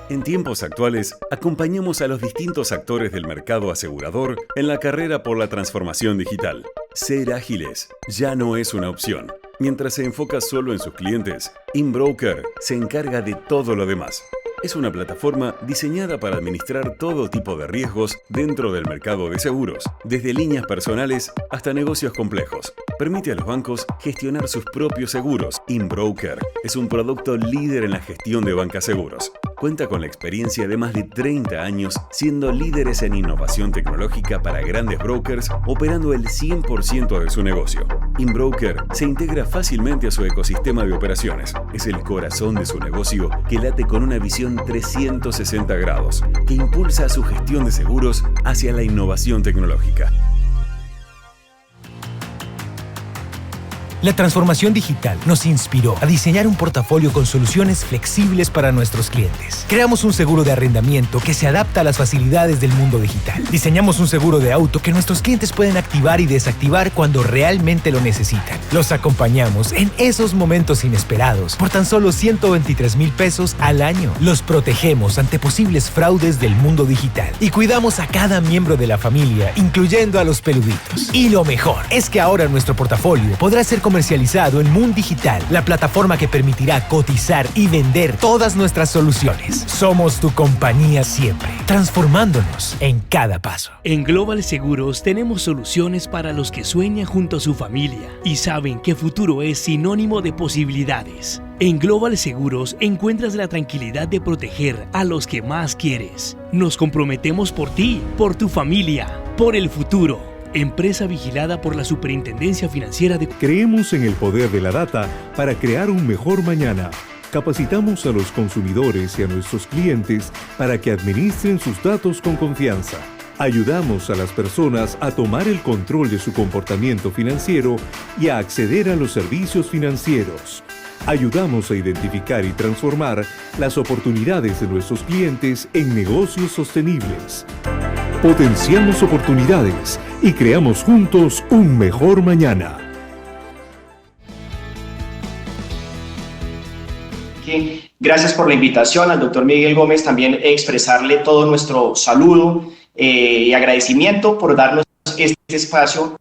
En tiempos actuales, acompañamos a los distintos actores del mercado asegurador en la carrera por la transformación digital. Ser ágiles ya no es una opción. Mientras se enfoca solo en sus clientes, InBroker se encarga de todo lo demás. Es una plataforma diseñada para administrar todo tipo de riesgos dentro del mercado de seguros, desde líneas personales hasta negocios complejos. Permite a los bancos gestionar sus propios seguros. InBroker es un producto líder en la gestión de bancaseguros. Cuenta con la experiencia de más de 30 años siendo líderes en innovación tecnológica para grandes brokers, operando el 100% de su negocio. InBroker se integra fácilmente a su ecosistema de operaciones. Es el corazón de su negocio que late con una visión 360 grados, que impulsa su gestión de seguros hacia la innovación tecnológica. La transformación digital nos inspiró a diseñar un portafolio con soluciones flexibles para nuestros clientes. Creamos un seguro de arrendamiento que se adapta a las facilidades del mundo digital. Diseñamos un seguro de auto que nuestros clientes pueden activar y desactivar cuando realmente lo necesitan. Los acompañamos en esos momentos inesperados por tan solo 123,000 pesos al año. Los protegemos ante posibles fraudes del mundo digital y cuidamos a cada miembro de la familia, incluyendo a los peluditos. Y lo mejor es que ahora nuestro portafolio podrá ser comercializado en Moon Digital, la plataforma que permitirá cotizar y vender todas nuestras soluciones. Somos tu compañía siempre, transformándonos en cada paso. En Global Seguros tenemos soluciones para los que sueñan junto a su familia y saben que futuro es sinónimo de posibilidades. En Global Seguros encuentras la tranquilidad de proteger a los que más quieres. Nos comprometemos por ti, por tu familia, por el futuro. Empresa vigilada por la Superintendencia Financiera de... Creemos en el poder de la data para crear un mejor mañana. Capacitamos a los consumidores y a nuestros clientes para que administren sus datos con confianza. Ayudamos a las personas a tomar el control de su comportamiento financiero y a acceder a los servicios financieros. Ayudamos a identificar y transformar las oportunidades de nuestros clientes en negocios sostenibles. Potenciamos oportunidades y creamos juntos un mejor mañana. Gracias por la invitación al doctor Miguel Gómez, también expresarle todo nuestro saludo y agradecimiento por darnos este espacio para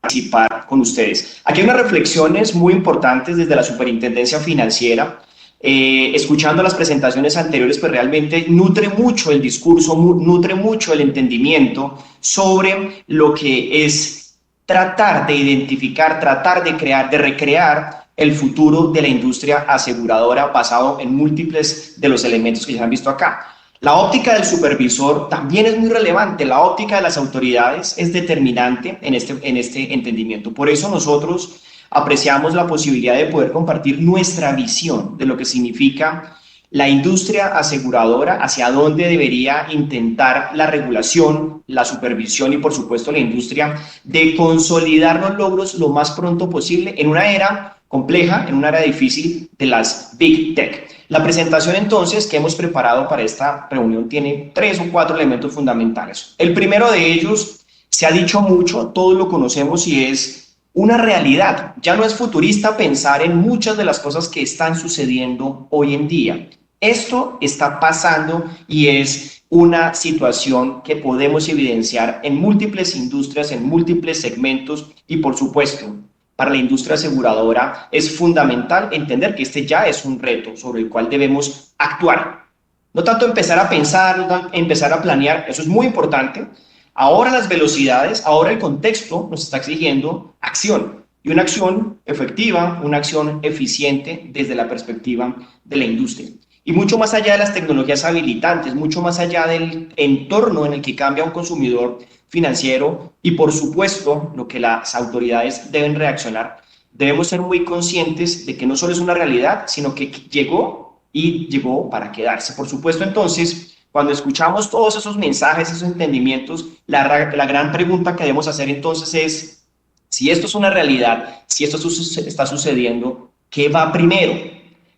participar con ustedes. Aquí hay unas reflexiones muy importantes desde la Superintendencia Financiera. Escuchando las presentaciones anteriores, pues realmente nutre mucho el discurso, nutre mucho el entendimiento sobre lo que es tratar de identificar, tratar de crear, de recrear el futuro de la industria aseguradora basado en múltiples de los elementos que ya han visto acá. La óptica del supervisor también es muy relevante, la óptica de las autoridades es determinante en este entendimiento. Por eso nosotros apreciamos la posibilidad de poder compartir nuestra visión de lo que significa la industria aseguradora, hacia dónde debería intentar la regulación, la supervisión y por supuesto la industria de consolidar los logros lo más pronto posible en una era compleja, en una era difícil de las Big Tech. La presentación entonces que hemos preparado para esta reunión tiene 3 o 4 elementos fundamentales. El primero de ellos, se ha dicho mucho, todos lo conocemos y es una realidad. Ya no es futurista pensar en muchas de las cosas que están sucediendo hoy en día. Esto está pasando y es una situación que podemos evidenciar en múltiples industrias, en múltiples segmentos y por supuesto, para la industria aseguradora es fundamental entender que este ya es un reto sobre el cual debemos actuar. No tanto empezar a pensar, empezar a planear, eso es muy importante. Ahora las velocidades, ahora el contexto nos está exigiendo acción y una acción efectiva, una acción eficiente desde la perspectiva de la industria. Y mucho más allá de las tecnologías habilitantes, mucho más allá del entorno en el que cambia un consumidor financiero y por supuesto lo que las autoridades deben reaccionar, debemos ser muy conscientes de que no solo es una realidad, sino que llegó y llegó para quedarse. Por supuesto entonces, cuando escuchamos todos esos mensajes, esos entendimientos, la gran pregunta que debemos hacer entonces es, si esto es una realidad, si esto está sucediendo, ¿qué va primero?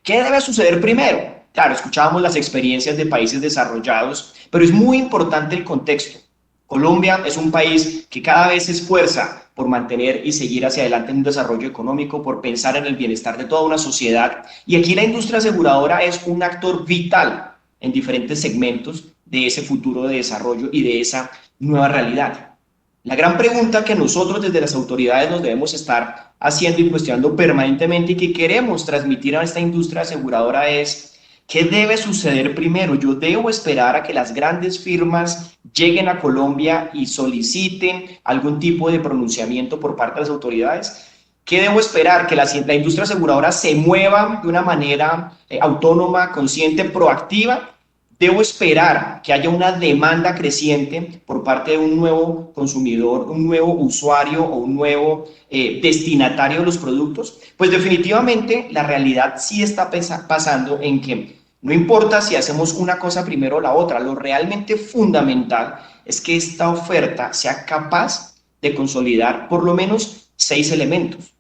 ¿Qué debe suceder primero? Claro, escuchábamos las experiencias de países desarrollados, pero es muy importante el contexto. Colombia es un país que cada vez se esfuerza por mantener y seguir hacia adelante en un desarrollo económico, por pensar en el bienestar de toda una sociedad. Y aquí la industria aseguradora es un actor vital en diferentes segmentos de ese futuro de desarrollo y de esa nueva realidad. La gran pregunta que nosotros desde las autoridades nos debemos estar haciendo y cuestionando permanentemente y que queremos transmitir a esta industria aseguradora es: ¿qué debe suceder primero? ¿Yo debo esperar a que las grandes firmas lleguen a Colombia y soliciten algún tipo de pronunciamiento por parte de las autoridades? ¿Qué debo esperar? ¿Que la industria aseguradora se mueva de una manera autónoma, consciente, proactiva? ¿Debo esperar que haya una demanda creciente por parte de un nuevo consumidor, un nuevo usuario o un nuevo destinatario de los productos? Pues definitivamente la realidad sí está pasando en que no importa si hacemos una cosa primero o la otra, lo realmente fundamental es que esta oferta sea capaz de consolidar por lo menos 6 elementos.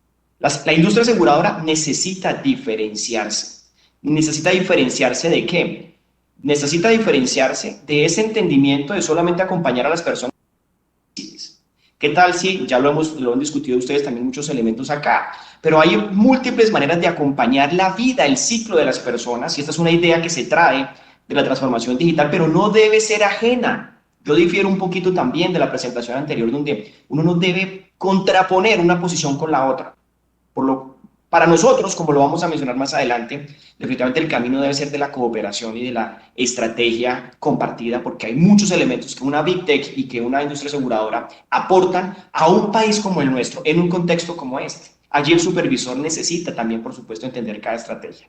La industria aseguradora necesita diferenciarse. ¿Necesita diferenciarse de qué? Necesita diferenciarse de ese entendimiento de solamente acompañar a las personas. ¿Qué tal si, ya lo han discutido ustedes también muchos elementos acá, pero hay múltiples maneras de acompañar la vida, el ciclo de las personas, y esta es una idea que se trae de la transformación digital, pero no debe ser ajena. Yo difiero un poquito también de la presentación anterior, donde uno no debe contraponer una posición con la otra. Para nosotros, como lo vamos a mencionar más adelante, definitivamente el camino debe ser de la cooperación y de la estrategia compartida, porque hay muchos elementos que una Big Tech y que una industria aseguradora aportan a un país como el nuestro, en un contexto como este. Allí el supervisor necesita también, por supuesto, entender cada estrategia.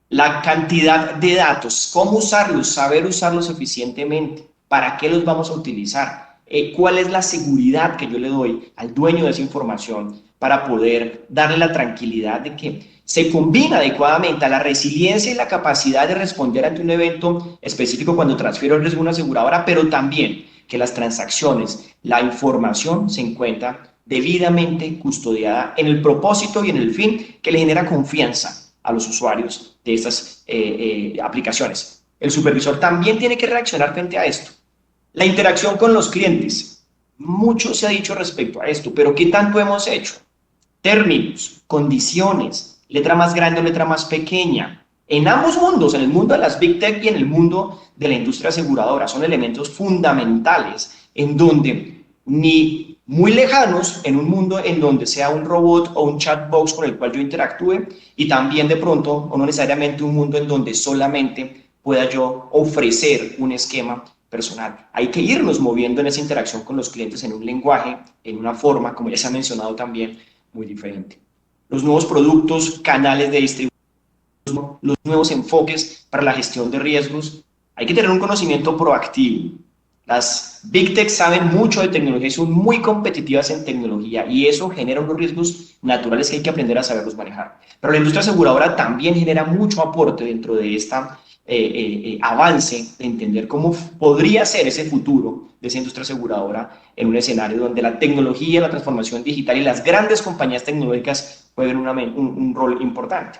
La cantidad de datos, cómo usarlos, saber usarlos eficientemente, para qué los vamos a utilizar, cuál es la seguridad que yo le doy al dueño de esa información, para poder darle la tranquilidad de que se combina adecuadamente a la resiliencia y la capacidad de responder ante un evento específico cuando transfiero el riesgo a una aseguradora, pero también que las transacciones, la información se encuentra debidamente custodiada en el propósito y en el fin que le genera confianza a los usuarios de estas aplicaciones. El supervisor también tiene que reaccionar frente a esto. La interacción con los clientes. Mucho se ha dicho respecto a esto, pero ¿qué tanto hemos hecho? Términos, condiciones, letra más grande o letra más pequeña. En ambos mundos, en el mundo de las Big Tech y en el mundo de la industria aseguradora, son elementos fundamentales en donde ni muy lejanos, en un mundo en donde sea un robot o un chatbox con el cual yo interactúe, y también de pronto, o no necesariamente un mundo en donde solamente pueda yo ofrecer un esquema personal. Hay que irnos moviendo en esa interacción con los clientes en un lenguaje, en una forma, como ya se ha mencionado también, muy diferente. Los nuevos productos, canales de distribución, los nuevos enfoques para la gestión de riesgos. Hay que tener un conocimiento proactivo. Las Big Tech saben mucho de tecnología y son muy competitivas en tecnología, y eso genera unos riesgos naturales que hay que aprender a saberlos manejar. Pero la industria aseguradora también genera mucho aporte dentro de esta avance de entender cómo podría ser ese futuro de esa industria aseguradora en un escenario donde la tecnología, la transformación digital y las grandes compañías tecnológicas juegan un rol importante.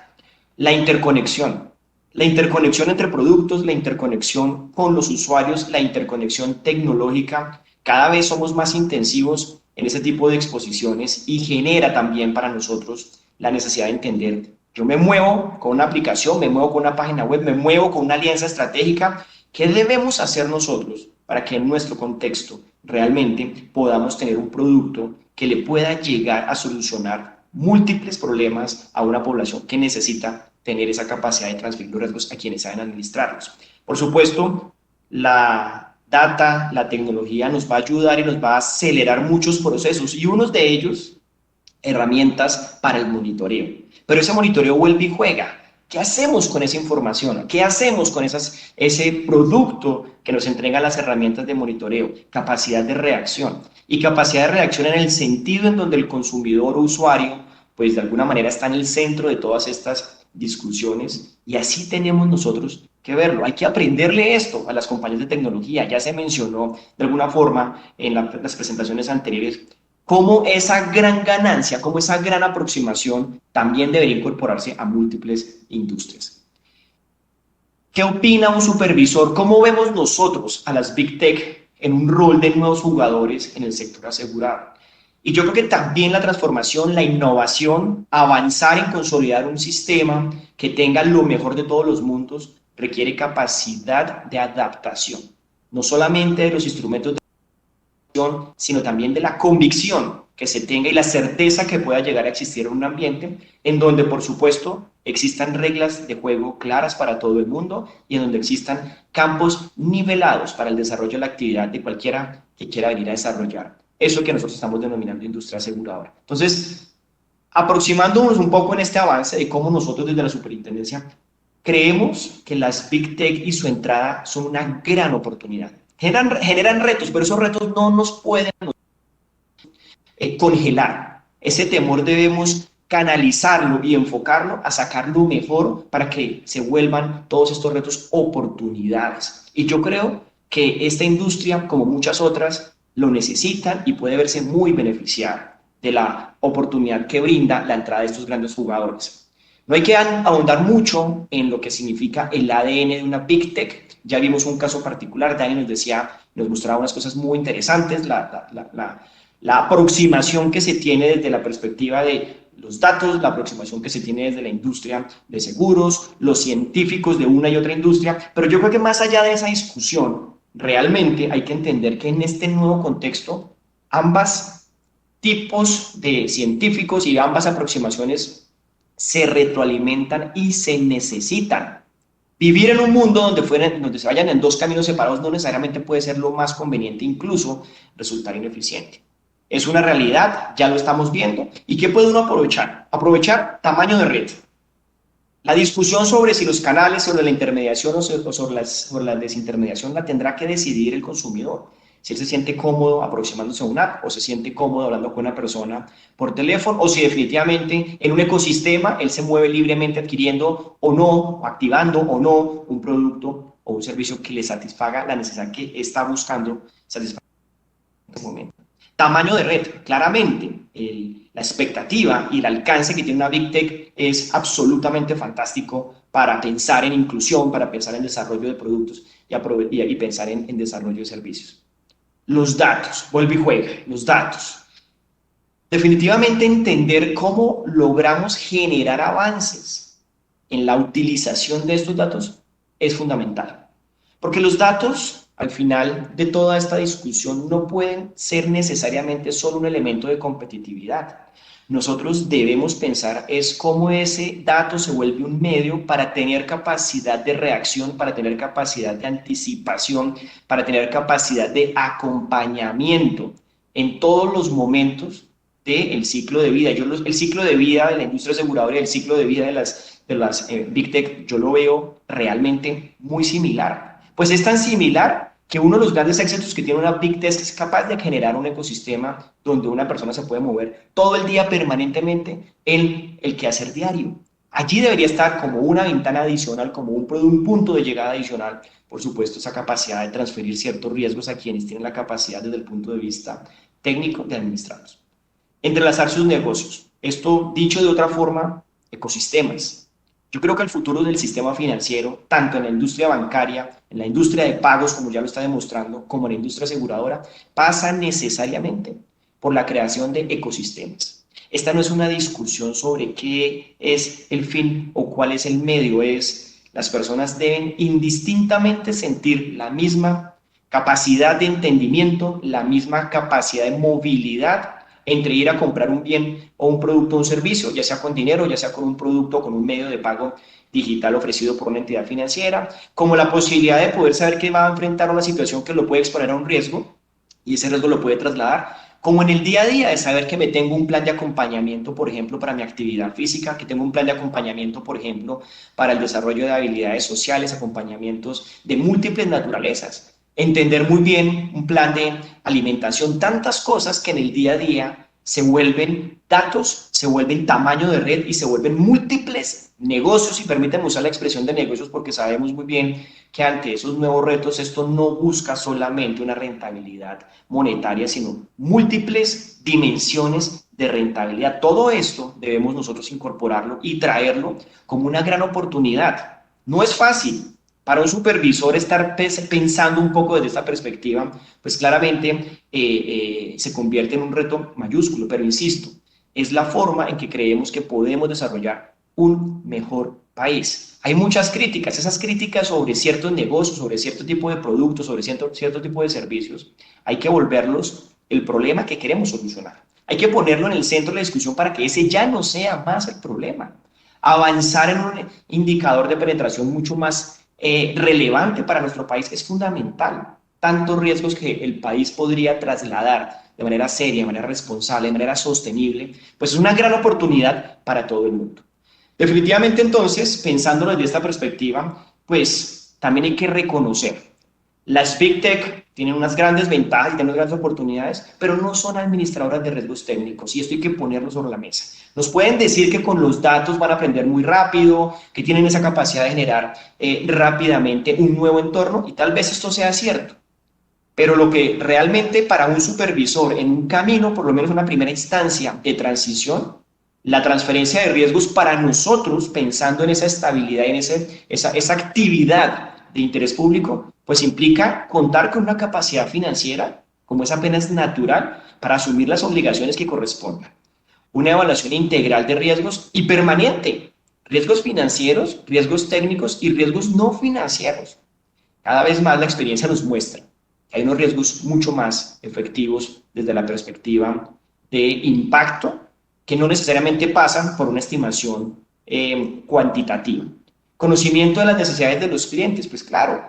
La interconexión entre productos, la interconexión con los usuarios, la interconexión tecnológica. Cada vez somos más intensivos en ese tipo de exposiciones y genera también para nosotros la necesidad de entender: yo me muevo con una aplicación, me muevo con una página web, me muevo con una alianza estratégica. ¿Qué debemos hacer nosotros para que en nuestro contexto realmente podamos tener un producto que le pueda llegar a solucionar múltiples problemas a una población que necesita tener esa capacidad de transferir los riesgos a quienes saben administrarlos? Por supuesto, la data, la tecnología nos va a ayudar y nos va a acelerar muchos procesos, y uno de ellos, herramientas para el monitoreo. Pero ese monitoreo vuelve y juega. ¿Qué hacemos con esa información? ¿Qué hacemos con ese producto que nos entregan las herramientas de monitoreo? Capacidad de reacción. Y capacidad de reacción en el sentido en donde el consumidor o usuario, pues de alguna manera está en el centro de todas estas discusiones, y así tenemos nosotros que verlo. Hay que aprenderle esto a las compañías de tecnología. Ya se mencionó de alguna forma en las presentaciones anteriores cómo esa gran ganancia, cómo esa gran aproximación también debería incorporarse a múltiples industrias. ¿Qué opina un supervisor? ¿Cómo vemos nosotros a las Big Tech en un rol de nuevos jugadores en el sector asegurado? Y yo creo que también la transformación, la innovación, avanzar en consolidar un sistema que tenga lo mejor de todos los mundos, requiere capacidad de adaptación, no solamente de los instrumentos de adaptación, sino también de la convicción que se tenga y la certeza que pueda llegar a existir en un ambiente en donde, por supuesto, existan reglas de juego claras para todo el mundo y en donde existan campos nivelados para el desarrollo de la actividad de cualquiera que quiera venir a desarrollar eso que nosotros estamos denominando industria aseguradora. Entonces, aproximándonos un poco en este avance de cómo nosotros desde la superintendencia creemos que las Big Tech y su entrada son una gran oportunidad. Generan retos, pero esos retos no nos pueden congelar. Ese temor debemos canalizarlo y enfocarlo a sacar lo mejor para que se vuelvan todos estos retos oportunidades. Y yo creo que esta industria, como muchas otras, lo necesitan y puede verse muy beneficiada de la oportunidad que brinda la entrada de estos grandes jugadores. No hay que ahondar mucho en lo que significa el ADN de una Big Tech. Ya vimos un caso particular, Dani nos decía, nos mostraba unas cosas muy interesantes, la aproximación que se tiene desde la perspectiva de los datos, la aproximación que se tiene desde la industria de seguros, los científicos de una y otra industria, pero yo creo que más allá de esa discusión, realmente hay que entender que en este nuevo contexto, ambas tipos de científicos y ambas aproximaciones se retroalimentan y se necesitan. Vivir en un mundo donde se vayan en dos caminos separados no necesariamente puede ser lo más conveniente, incluso resultar ineficiente. Es una realidad, ya lo estamos viendo. ¿Y qué puede uno aprovechar? Aprovechar tamaño de red. La discusión sobre si los canales, sobre la intermediación o sobre la desintermediación la tendrá que decidir el consumidor. Si él se siente cómodo aproximándose a una app o se siente cómodo hablando con una persona por teléfono o si definitivamente en un ecosistema él se mueve libremente adquiriendo o no, o activando o no un producto o un servicio que le satisfaga la necesidad que está buscando satisfacer en ese momento. Tamaño de red, claramente, la expectativa y el alcance que tiene una Big Tech es absolutamente fantástico para pensar en inclusión, para pensar en desarrollo de productos y pensar en desarrollo de servicios. Los datos, vuelve y juega, los datos. Definitivamente entender cómo logramos generar avances en la utilización de estos datos es fundamental, porque los datos al final de toda esta discusión no pueden ser necesariamente solo un elemento de competitividad. Nosotros debemos pensar es cómo ese dato se vuelve un medio para tener capacidad de reacción, para tener capacidad de anticipación, para tener capacidad de acompañamiento en todos los momentos del ciclo de vida. El ciclo de vida de la industria aseguradora y el ciclo de vida de las Big Tech, yo lo veo realmente muy similar. Pues es tan similar que uno de los grandes éxitos que tiene una Big Tech es capaz de generar un ecosistema donde una persona se puede mover todo el día permanentemente en el quehacer diario. Allí debería estar como una ventana adicional, como un punto de llegada adicional, por supuesto, esa capacidad de transferir ciertos riesgos a quienes tienen la capacidad desde el punto de vista técnico de administrarlos. Entrelazar sus negocios. Esto, dicho de otra forma, ecosistemas. Yo creo que el futuro del sistema financiero, tanto en la industria bancaria, en la industria de pagos, como ya lo está demostrando, como en la industria aseguradora, pasa necesariamente por la creación de ecosistemas. Esta no es una discusión sobre qué es el fin o cuál es el medio, las personas deben indistintamente sentir la misma capacidad de entendimiento, la misma capacidad de movilidad entre ir a comprar un bien o un producto o un servicio, ya sea con dinero, ya sea con un producto o con un medio de pago digital ofrecido por una entidad financiera, como la posibilidad de poder saber que va a enfrentar una situación que lo puede exponer a un riesgo y ese riesgo lo puede trasladar, como en el día a día de saber que me tengo un plan de acompañamiento, por ejemplo, para mi actividad física, que tengo un plan de acompañamiento, por ejemplo, para el desarrollo de habilidades sociales, acompañamientos de múltiples naturalezas. Entender muy bien un plan de alimentación, tantas cosas que en el día a día se vuelven datos, se vuelven tamaño de red y se vuelven múltiples negocios, y permítanme usar la expresión de negocios porque sabemos muy bien que ante esos nuevos retos esto no busca solamente una rentabilidad monetaria, sino múltiples dimensiones de rentabilidad. Todo esto debemos nosotros incorporarlo y traerlo como una gran oportunidad. No es fácil. Para un supervisor estar pensando un poco desde esta perspectiva, pues claramente se convierte en un reto mayúsculo, pero insisto, es la forma en que creemos que podemos desarrollar un mejor país. Hay muchas críticas, esas críticas sobre ciertos negocios, sobre cierto tipo de productos, sobre cierto tipo de servicios, hay que volverlos el problema que queremos solucionar. Hay que ponerlo en el centro de la discusión para que ese ya no sea más el problema. Avanzar en un indicador de penetración mucho más relevante para nuestro país es fundamental. Tantos riesgos que el país podría trasladar de manera seria, de manera responsable, de manera sostenible, pues es una gran oportunidad para todo el mundo. Definitivamente entonces, pensándolo desde esta perspectiva, pues también hay que reconocer, las Big Tech tienen unas grandes ventajas y tienen unas grandes oportunidades, pero no son administradoras de riesgos técnicos y esto hay que ponerlo sobre la mesa. Nos pueden decir que con los datos van a aprender muy rápido, que tienen esa capacidad de generar rápidamente un nuevo entorno y tal vez esto sea cierto. Pero lo que realmente para un supervisor en un camino, por lo menos una primera instancia de transición, la transferencia de riesgos para nosotros, pensando en esa estabilidad y en esa actividad de interés público, pues implica contar con una capacidad financiera, como es apenas natural, para asumir las obligaciones que correspondan. Una evaluación integral de riesgos y permanente, riesgos financieros, riesgos técnicos y riesgos no financieros. Cada vez más la experiencia nos muestra que hay unos riesgos mucho más efectivos desde la perspectiva de impacto que no necesariamente pasan por una estimación cuantitativa. Conocimiento de las necesidades de los clientes, pues claro,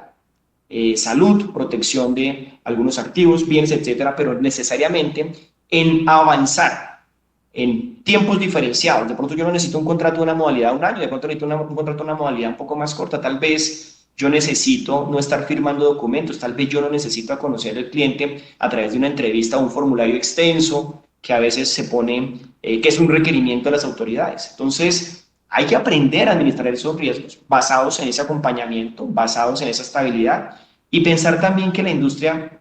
salud, protección de algunos activos, bienes, etcétera, pero necesariamente en avanzar en tiempos diferenciados. De pronto yo no necesito un contrato de una modalidad de un año, de pronto necesito un contrato de una modalidad un poco más corta, tal vez yo necesito no estar firmando documentos, tal vez yo no necesito conocer al cliente a través de una entrevista o un formulario extenso que a veces se pone, que es un requerimiento de las autoridades. Entonces, hay que aprender a administrar esos riesgos basados en ese acompañamiento, basados en esa estabilidad y pensar también que la industria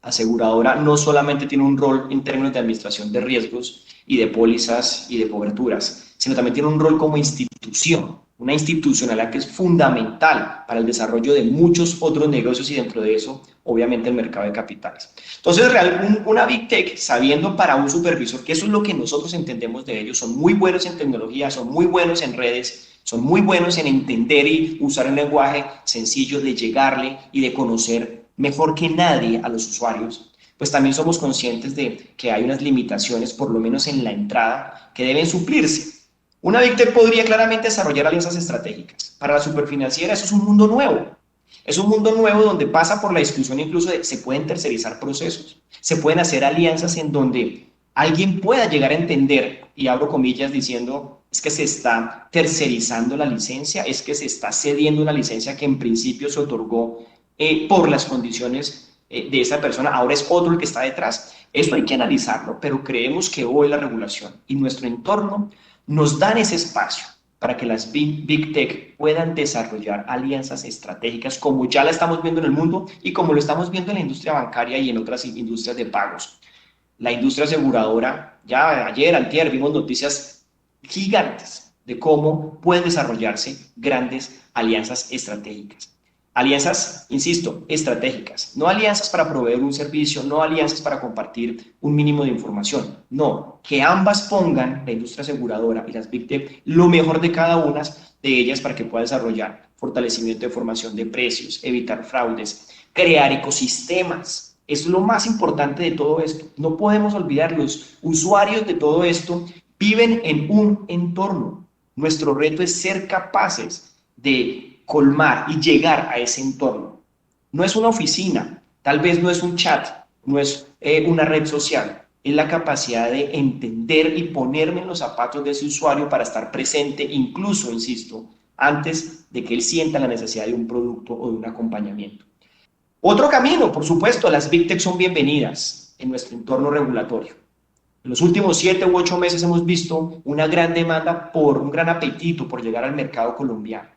aseguradora no solamente tiene un rol en términos de administración de riesgos y de pólizas y de coberturas, sino también tiene un rol como institución, una institucionalidad que es fundamental para el desarrollo de muchos otros negocios y dentro de eso, obviamente, el mercado de capitales. Entonces, una Big Tech, sabiendo para un supervisor que eso es lo que nosotros entendemos de ellos, son muy buenos en tecnología, son muy buenos en redes, son muy buenos en entender y usar un lenguaje sencillo de llegarle y de conocer mejor que nadie a los usuarios, pues también somos conscientes de que hay unas limitaciones, por lo menos en la entrada, que deben suplirse. Una Big Tech podría claramente desarrollar alianzas estratégicas. Para la superfinanciera eso es un mundo nuevo. Es un mundo nuevo donde pasa por la discusión incluso de se pueden tercerizar procesos, se pueden hacer alianzas en donde alguien pueda llegar a entender, y abro comillas diciendo, es que se está tercerizando la licencia, es que se está cediendo una licencia que en principio se otorgó por las condiciones de esa persona, ahora es otro el que está detrás. Esto hay que analizarlo, pero creemos que hoy la regulación y nuestro entorno nos dan ese espacio para que las Big Tech puedan desarrollar alianzas estratégicas como ya la estamos viendo en el mundo y como lo estamos viendo en la industria bancaria y en otras industrias de pagos. La industria aseguradora, ya ayer, antier, vimos noticias gigantes de cómo pueden desarrollarse grandes alianzas estratégicas. Alianzas, insisto, estratégicas, no alianzas para proveer un servicio, no alianzas para compartir un mínimo de información, no, que ambas pongan, la industria aseguradora y las Big Tech, lo mejor de cada una de ellas para que pueda desarrollar fortalecimiento de formación de precios, evitar fraudes, crear ecosistemas. Es lo más importante de todo esto. No podemos olvidar, los usuarios de todo esto viven en un entorno. Nuestro reto es ser capaces de colmar y llegar a ese entorno. No es una oficina, tal vez no es un chat, no es una red social, es la capacidad de entender y ponerme en los zapatos de ese usuario para estar presente, incluso, insisto, antes de que él sienta la necesidad de un producto o de un acompañamiento. Otro camino, por supuesto, las Big Tech son bienvenidas en nuestro entorno regulatorio. En los últimos 7 u 8 meses hemos visto una gran demanda un gran apetito por llegar al mercado colombiano.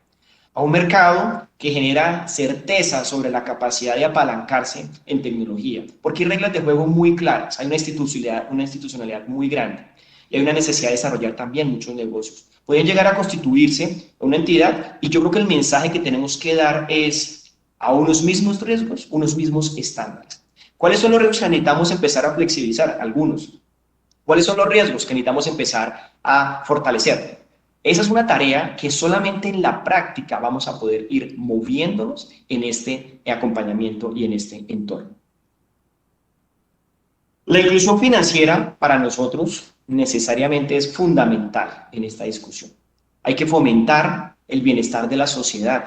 A un mercado que genera certeza sobre la capacidad de apalancarse en tecnología, porque hay reglas de juego muy claras, hay una institucionalidad muy grande y hay una necesidad de desarrollar también muchos negocios. Pueden llegar a constituirse una entidad y yo creo que el mensaje que tenemos que dar es a unos mismos riesgos, unos mismos estándares. ¿Cuáles son los riesgos que necesitamos empezar a flexibilizar? Algunos. ¿Cuáles son los riesgos que necesitamos empezar a fortalecer? Esa es una tarea que solamente en la práctica vamos a poder ir moviéndonos en este acompañamiento y en este entorno. La inclusión financiera para nosotros necesariamente es fundamental en esta discusión. Hay que fomentar el bienestar de la sociedad.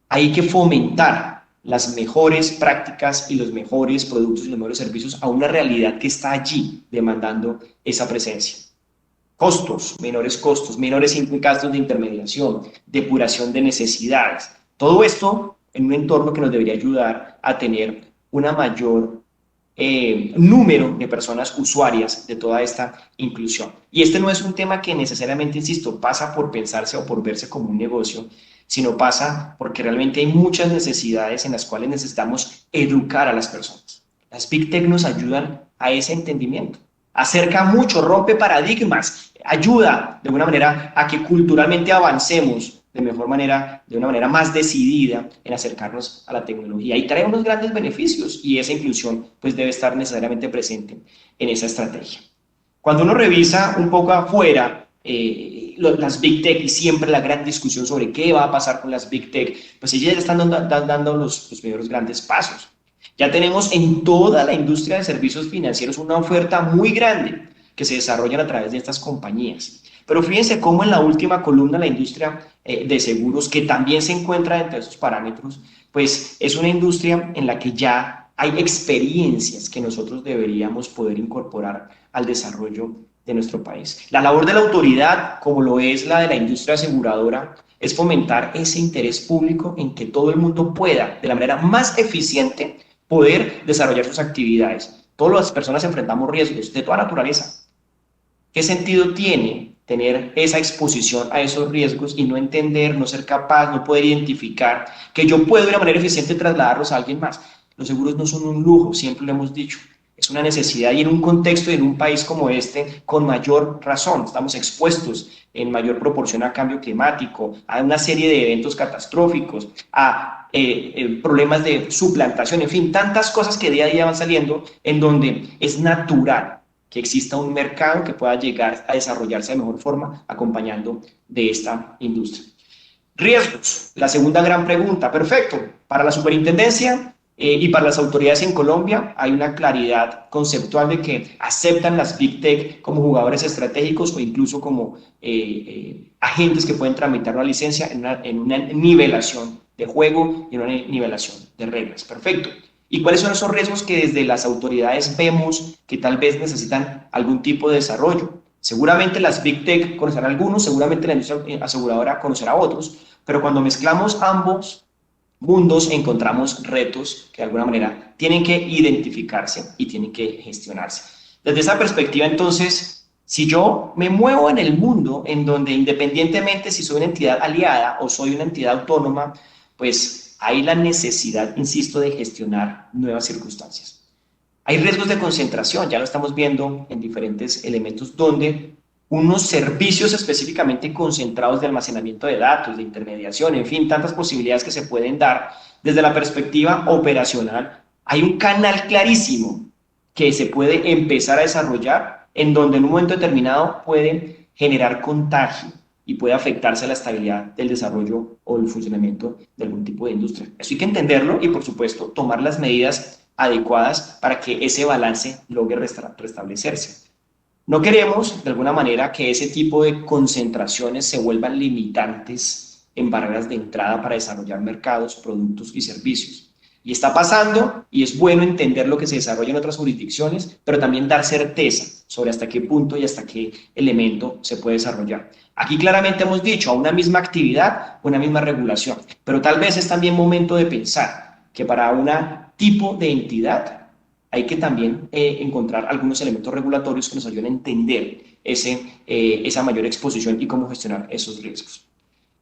Hay que fomentar las mejores prácticas y los mejores productos y los mejores servicios a una realidad que está allí demandando esa presencia. Menores gastos de intermediación, depuración de necesidades. Todo esto en un entorno que nos debería ayudar a tener una mayor número de personas usuarias de toda esta inclusión. Y este no es un tema que necesariamente, insisto, pasa por pensarse o por verse como un negocio, sino pasa porque realmente hay muchas necesidades en las cuales necesitamos educar a las personas. Las Big Tech nos ayudan a ese entendimiento. Acerca mucho, rompe paradigmas, ayuda de alguna manera a que culturalmente avancemos de mejor manera, de una manera más decidida en acercarnos a la tecnología y trae unos grandes beneficios y esa inclusión pues debe estar necesariamente presente en esa estrategia. Cuando uno revisa un poco afuera las Big Tech y siempre la gran discusión sobre qué va a pasar con las Big Tech, pues ellas ya están dando los primeros grandes pasos. Ya tenemos en toda la industria de servicios financieros una oferta muy grande que se desarrollan a través de estas compañías. Pero fíjense cómo en la última columna la industria de seguros, que también se encuentra dentro de esos parámetros, pues es una industria en la que ya hay experiencias que nosotros deberíamos poder incorporar al desarrollo de nuestro país. La labor de la autoridad, como lo es la de la industria aseguradora, es fomentar ese interés público en que todo el mundo pueda, de la manera más eficiente, poder desarrollar sus actividades. Todas las personas enfrentamos riesgos de toda naturaleza. ¿Qué sentido tiene tener esa exposición a esos riesgos y no entender, no ser capaz, no poder identificar que yo puedo de una manera eficiente trasladarlos a alguien más? Los seguros no son un lujo, siempre lo hemos dicho. Es una necesidad y en un contexto y en un país como este, con mayor razón. Estamos expuestos en mayor proporción a cambio climático, a una serie de eventos catastróficos, a problemas de suplantación, en fin, tantas cosas que día a día van saliendo en donde es natural que exista un mercado que pueda llegar a desarrollarse de mejor forma acompañando de esta industria. Riesgos, la segunda gran pregunta. Perfecto, para la superintendencia y para las autoridades en Colombia hay una claridad conceptual de que aceptan las Big Tech como jugadores estratégicos o incluso como agentes que pueden tramitar una licencia en una nivelación de juego y en una nivelación de reglas. Perfecto. ¿Y cuáles son esos riesgos que desde las autoridades vemos que tal vez necesitan algún tipo de desarrollo? Seguramente las Big Tech conocerán algunos, seguramente la industria aseguradora conocerá otros, pero cuando mezclamos ambos mundos encontramos retos que de alguna manera tienen que identificarse y tienen que gestionarse. Desde esa perspectiva, entonces, si yo me muevo en el mundo en donde independientemente si soy una entidad aliada o soy una entidad autónoma, pues hay la necesidad, insisto, de gestionar nuevas circunstancias. Hay riesgos de concentración, ya lo estamos viendo en diferentes elementos donde unos servicios específicamente concentrados de almacenamiento de datos, de intermediación, en fin, tantas posibilidades que se pueden dar desde la perspectiva operacional. Hay un canal clarísimo que se puede empezar a desarrollar en donde en un momento determinado pueden generar contagio y puede afectarse la estabilidad del desarrollo o el funcionamiento de algún tipo de industria. Eso hay que entenderlo y, por supuesto, tomar las medidas adecuadas para que ese balance logre restablecerse. No queremos, de alguna manera, que ese tipo de concentraciones se vuelvan limitantes en barreras de entrada para desarrollar mercados, productos y servicios. Y está pasando, y es bueno entender lo que se desarrolla en otras jurisdicciones, pero también dar certeza sobre hasta qué punto y hasta qué elemento se puede desarrollar. Aquí claramente hemos dicho a una misma actividad, una misma regulación, pero tal vez es también momento de pensar que para un tipo de entidad hay que también encontrar algunos elementos regulatorios que nos ayuden a entender esa mayor exposición y cómo gestionar esos riesgos.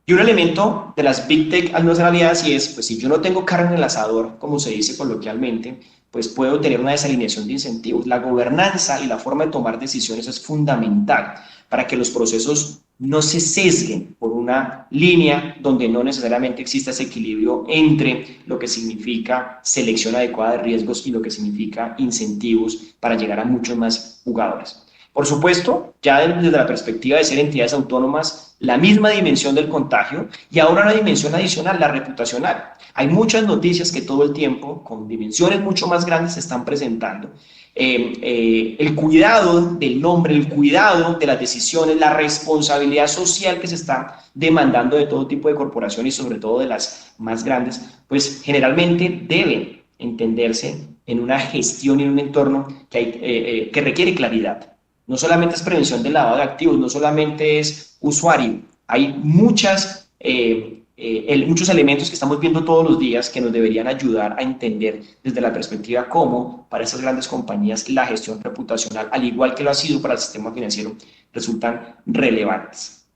Y un elemento de las Big Tech al no ser aliadas y es, pues si yo no tengo carne en el asador, como se dice coloquialmente, pues puedo tener una desalineación de incentivos. La gobernanza y la forma de tomar decisiones es fundamental para que los procesos no se sesguen por una línea donde no necesariamente exista ese equilibrio entre lo que significa selección adecuada de riesgos y lo que significa incentivos para llegar a muchos más jugadores. Por supuesto, ya desde la perspectiva de ser entidades autónomas, la misma dimensión del contagio y ahora una dimensión adicional, la reputacional. Hay muchas noticias que todo el tiempo, con dimensiones mucho más grandes, se están presentando. El cuidado del nombre, el cuidado de las decisiones, la responsabilidad social que se está demandando de todo tipo de corporaciones y sobre todo de las más grandes, pues generalmente deben entenderse en una gestión y en un entorno que requiere claridad. No solamente es prevención del lavado de activos, no solamente es usuario, hay muchos elementos que estamos viendo todos los días que nos deberían ayudar a entender desde la perspectiva cómo para esas grandes compañías la gestión reputacional, al igual que lo ha sido para el sistema financiero, resultan relevantes.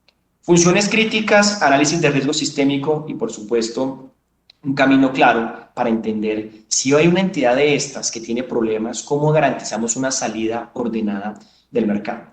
Funciones críticas, análisis de riesgo sistémico y, por supuesto, un camino claro para entender si hay una entidad de estas que tiene problemas, cómo garantizamos una salida ordenada del mercado.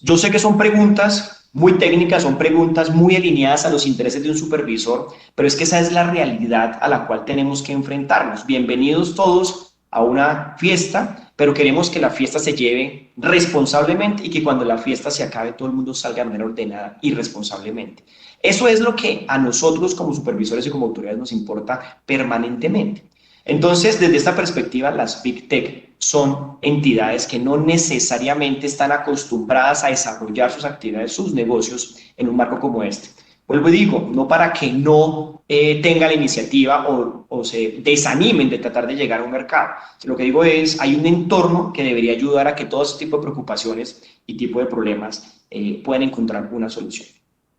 Yo sé que son preguntas muy técnicas, son preguntas muy alineadas a los intereses de un supervisor, pero es que esa es la realidad a la cual tenemos que enfrentarnos. Bienvenidos todos a una fiesta, pero queremos que la fiesta se lleve responsablemente y que cuando la fiesta se acabe todo el mundo salga de manera ordenada y responsablemente. Eso es lo que a nosotros como supervisores y como autoridades nos importa permanentemente. Entonces, desde esta perspectiva, las Big Tech son entidades que no necesariamente están acostumbradas a desarrollar sus actividades, sus negocios en un marco como este. Vuelvo y digo, no para que no tengan la iniciativa o se desanimen de tratar de llegar a un mercado. Lo que digo es, hay un entorno que debería ayudar a que todo este tipo de preocupaciones y tipo de problemas puedan encontrar una solución.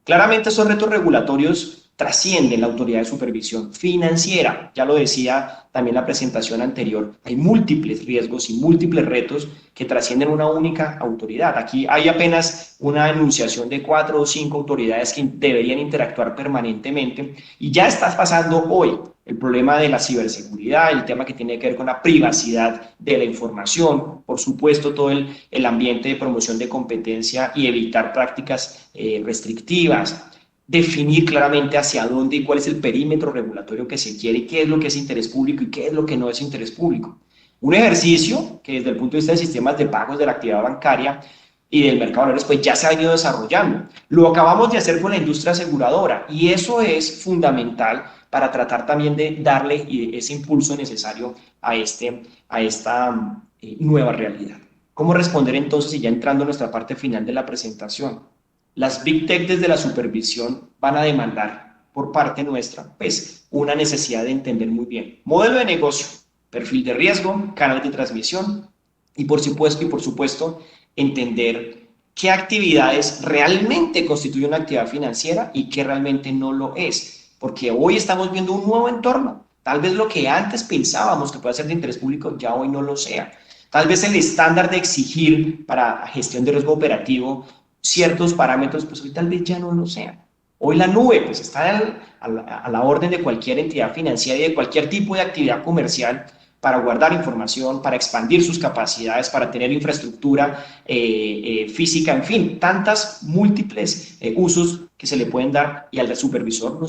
Claramente, estos retos regulatorios trascienden la autoridad de supervisión financiera. Ya lo decía también la presentación anterior, hay múltiples riesgos y múltiples retos que trascienden una única autoridad. Aquí hay apenas una enunciación de 4 o 5 autoridades que deberían interactuar permanentemente y ya está pasando hoy el problema de la ciberseguridad, el tema que tiene que ver con la privacidad de la información, por supuesto todo el ambiente de promoción de competencia y evitar prácticas restrictivas, definir claramente hacia dónde y cuál es el perímetro regulatorio que se quiere, qué es lo que es interés público y qué es lo que no es interés público. Un ejercicio que desde el punto de vista de sistemas de pagos de la actividad bancaria y del mercado de valores, pues ya se ha venido desarrollando. Lo acabamos de hacer con la industria aseguradora y eso es fundamental para tratar también de darle ese impulso necesario a esta nueva realidad. ¿Cómo responder entonces, y ya entrando a nuestra parte final de la presentación? Las Big Tech desde la supervisión van a demandar por parte nuestra, pues, una necesidad de entender muy bien modelo de negocio, perfil de riesgo, canal de transmisión y por supuesto, entender qué actividades realmente constituyen una actividad financiera y qué realmente no lo es. Porque hoy estamos viendo un nuevo entorno. Tal vez lo que antes pensábamos que puede ser de interés público ya hoy no lo sea. Tal vez el estándar de exigir para gestión de riesgo operativo ciertos parámetros, pues hoy tal vez ya no lo sean. Hoy la nube pues está a la orden de cualquier entidad financiera y de cualquier tipo de actividad comercial para guardar información, para expandir sus capacidades, para tener infraestructura física, en fin, tantas múltiples usos que se le pueden dar y al supervisor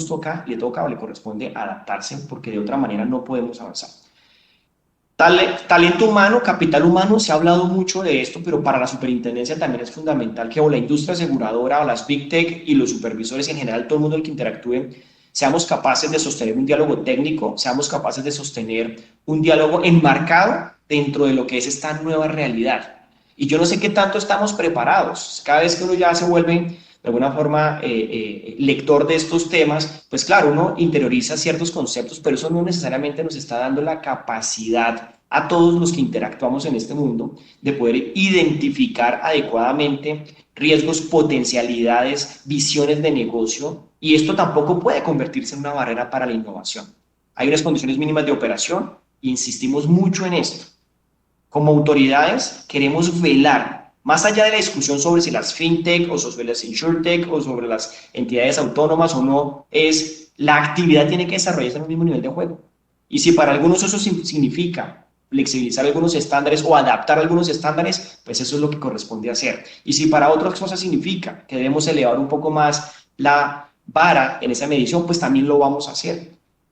le toca o le corresponde adaptarse porque de otra manera no podemos avanzar. Talento humano, capital humano, se ha hablado mucho de esto, pero para la superintendencia también es fundamental que o la industria aseguradora o las Big Tech y los supervisores en general, todo el mundo el que interactúe, seamos capaces de sostener un diálogo técnico, seamos capaces de sostener un diálogo enmarcado dentro de lo que es esta nueva realidad. Y yo no sé qué tanto estamos preparados. Cada vez que uno ya se vuelve de alguna forma lector de estos temas, pues claro, uno interioriza ciertos conceptos, pero eso no necesariamente nos está dando la capacidad a todos los que interactuamos en este mundo de poder identificar adecuadamente riesgos, potencialidades, visiones de negocio, y esto tampoco puede convertirse en una barrera para la innovación. Hay unas condiciones mínimas de operación e insistimos mucho en esto. Como autoridades queremos velar, más allá de la discusión sobre si las fintech o sobre las insurtech o sobre las entidades autónomas o no, es la actividad tiene que desarrollarse en el mismo nivel de juego. Y si para algunos eso significa flexibilizar algunos estándares o adaptar algunos estándares, pues eso es lo que corresponde hacer. Y si para otras cosas significa que debemos elevar un poco más la vara en esa medición, pues también lo vamos a hacer.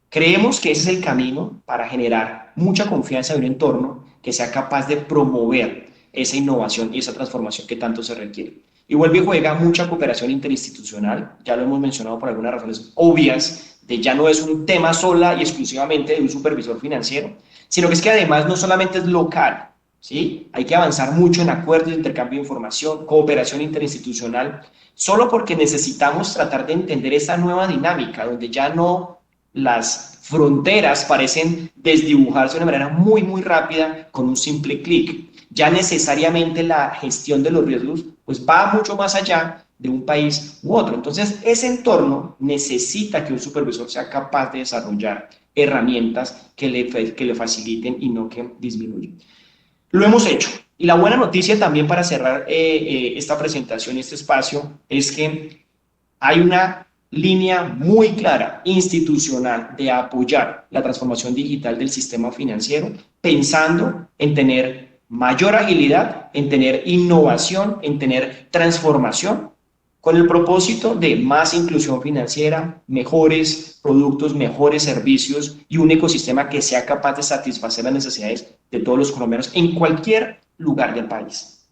Creemos que ese es el camino para generar mucha confianza en un entorno que sea capaz de promover esa innovación y esa transformación que tanto se requiere. Y vuelve y juega mucha cooperación interinstitucional, ya lo hemos mencionado por algunas razones obvias, de ya no es un tema sola y exclusivamente de un supervisor financiero, sino que es que además no solamente es local, ¿sí? Hay que avanzar mucho en acuerdos de intercambio de información, cooperación interinstitucional, solo porque necesitamos tratar de entender esta nueva dinámica, donde ya no las fronteras parecen desdibujarse de una manera muy, muy rápida con un simple clic. Ya necesariamente la gestión de los riesgos pues va mucho más allá de un país u otro. Entonces, ese entorno necesita que un supervisor sea capaz de desarrollar herramientas que le faciliten y no que disminuyan. Lo hemos hecho. Y la buena noticia también para cerrar esta presentación y este espacio es que hay una línea muy clara, institucional, de apoyar la transformación digital del sistema financiero, pensando en tener mayor agilidad, en tener innovación, en tener transformación, con el propósito de más inclusión financiera, mejores productos, mejores servicios y un ecosistema que sea capaz de satisfacer las necesidades de todos los colombianos en cualquier lugar del país.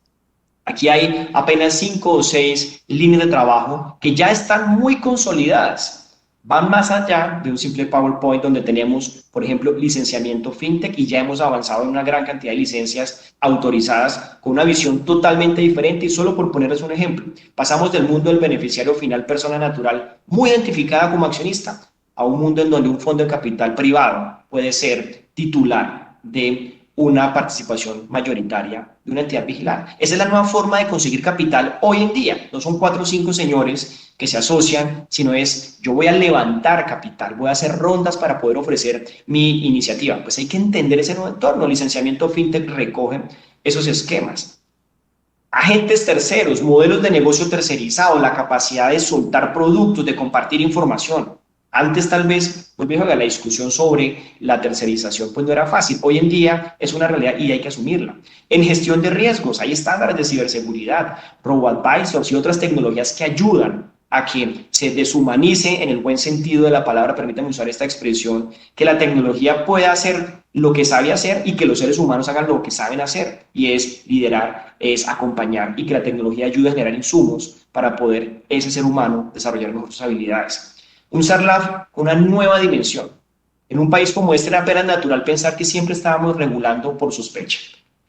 Aquí hay apenas 5 o 6 líneas de trabajo que ya están muy consolidadas. Van más allá de un simple PowerPoint donde tenemos, por ejemplo, licenciamiento FinTech y ya hemos avanzado en una gran cantidad de licencias autorizadas con una visión totalmente diferente. Y solo por ponerles un ejemplo, pasamos del mundo del beneficiario final, persona natural, muy identificada como accionista, a un mundo en donde un fondo de capital privado puede ser titular de una participación mayoritaria de una entidad vigilada. Esa es la nueva forma de conseguir capital hoy en día. No son 4 o 5 señores que se asocian, sino es yo voy a levantar capital, voy a hacer rondas para poder ofrecer mi iniciativa. Pues hay que entender ese nuevo entorno. El licenciamiento FinTech recoge esos esquemas. Agentes terceros, modelos de negocio tercerizado, la capacidad de soltar productos, de compartir información. Antes tal vez, pues viejo, la discusión sobre la tercerización pues no era fácil. Hoy en día es una realidad y hay que asumirla. En gestión de riesgos hay estándares de ciberseguridad, robo-advisors y otras tecnologías que ayudan a que se deshumanice en el buen sentido de la palabra, permítanme usar esta expresión, que la tecnología pueda hacer lo que sabe hacer y que los seres humanos hagan lo que saben hacer, y es liderar, es acompañar, y que la tecnología ayude a generar insumos para poder ese ser humano desarrollar mejores habilidades. Un SARLAF con una nueva dimensión. En un país como este era apenas natural pensar que siempre estábamos regulando por sospecha.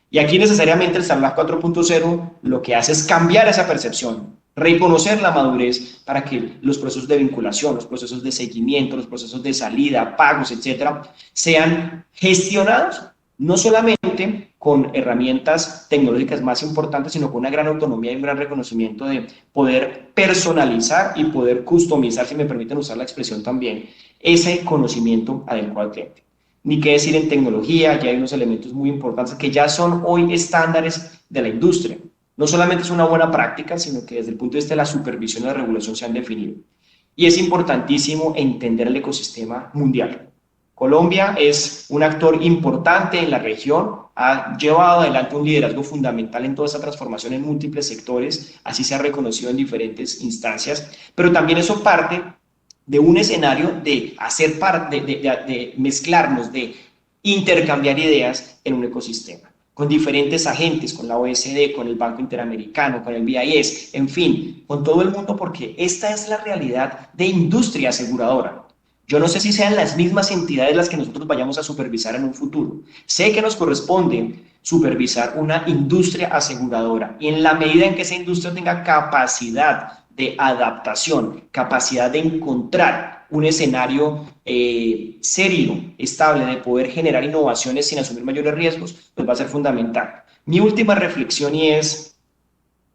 Y aquí necesariamente el SARLAF 4.0 lo que hace es cambiar esa percepción, reconocer la madurez para que los procesos de vinculación, los procesos de seguimiento, los procesos de salida, pagos, etcétera, sean gestionados no solamente con herramientas tecnológicas más importantes, sino con una gran autonomía y un gran reconocimiento de poder personalizar y poder customizar, si me permiten usar la expresión también, ese conocimiento adecuado al cliente. Ni qué decir en tecnología, ya hay unos elementos muy importantes que ya son hoy estándares de la industria. No solamente es una buena práctica, sino que desde el punto de vista de la supervisión y la regulación se han definido. Y es importantísimo entender el ecosistema mundial. Colombia es un actor importante en la región, ha llevado adelante un liderazgo fundamental en toda esta transformación en múltiples sectores, así se ha reconocido en diferentes instancias, pero también eso parte de un escenario de hacer parte, de mezclarnos, de intercambiar ideas en un ecosistema, con diferentes agentes, con la OECD, con el Banco Interamericano, con el BIS, en fin, con todo el mundo, porque esta es la realidad de industria aseguradora. Yo no sé si sean las mismas entidades las que nosotros vayamos a supervisar en un futuro. Sé que nos corresponde supervisar una industria aseguradora y en la medida en que esa industria tenga capacidad de adaptación, capacidad de encontrar un escenario serio, estable, de poder generar innovaciones sin asumir mayores riesgos, pues va a ser fundamental. Mi última reflexión y es,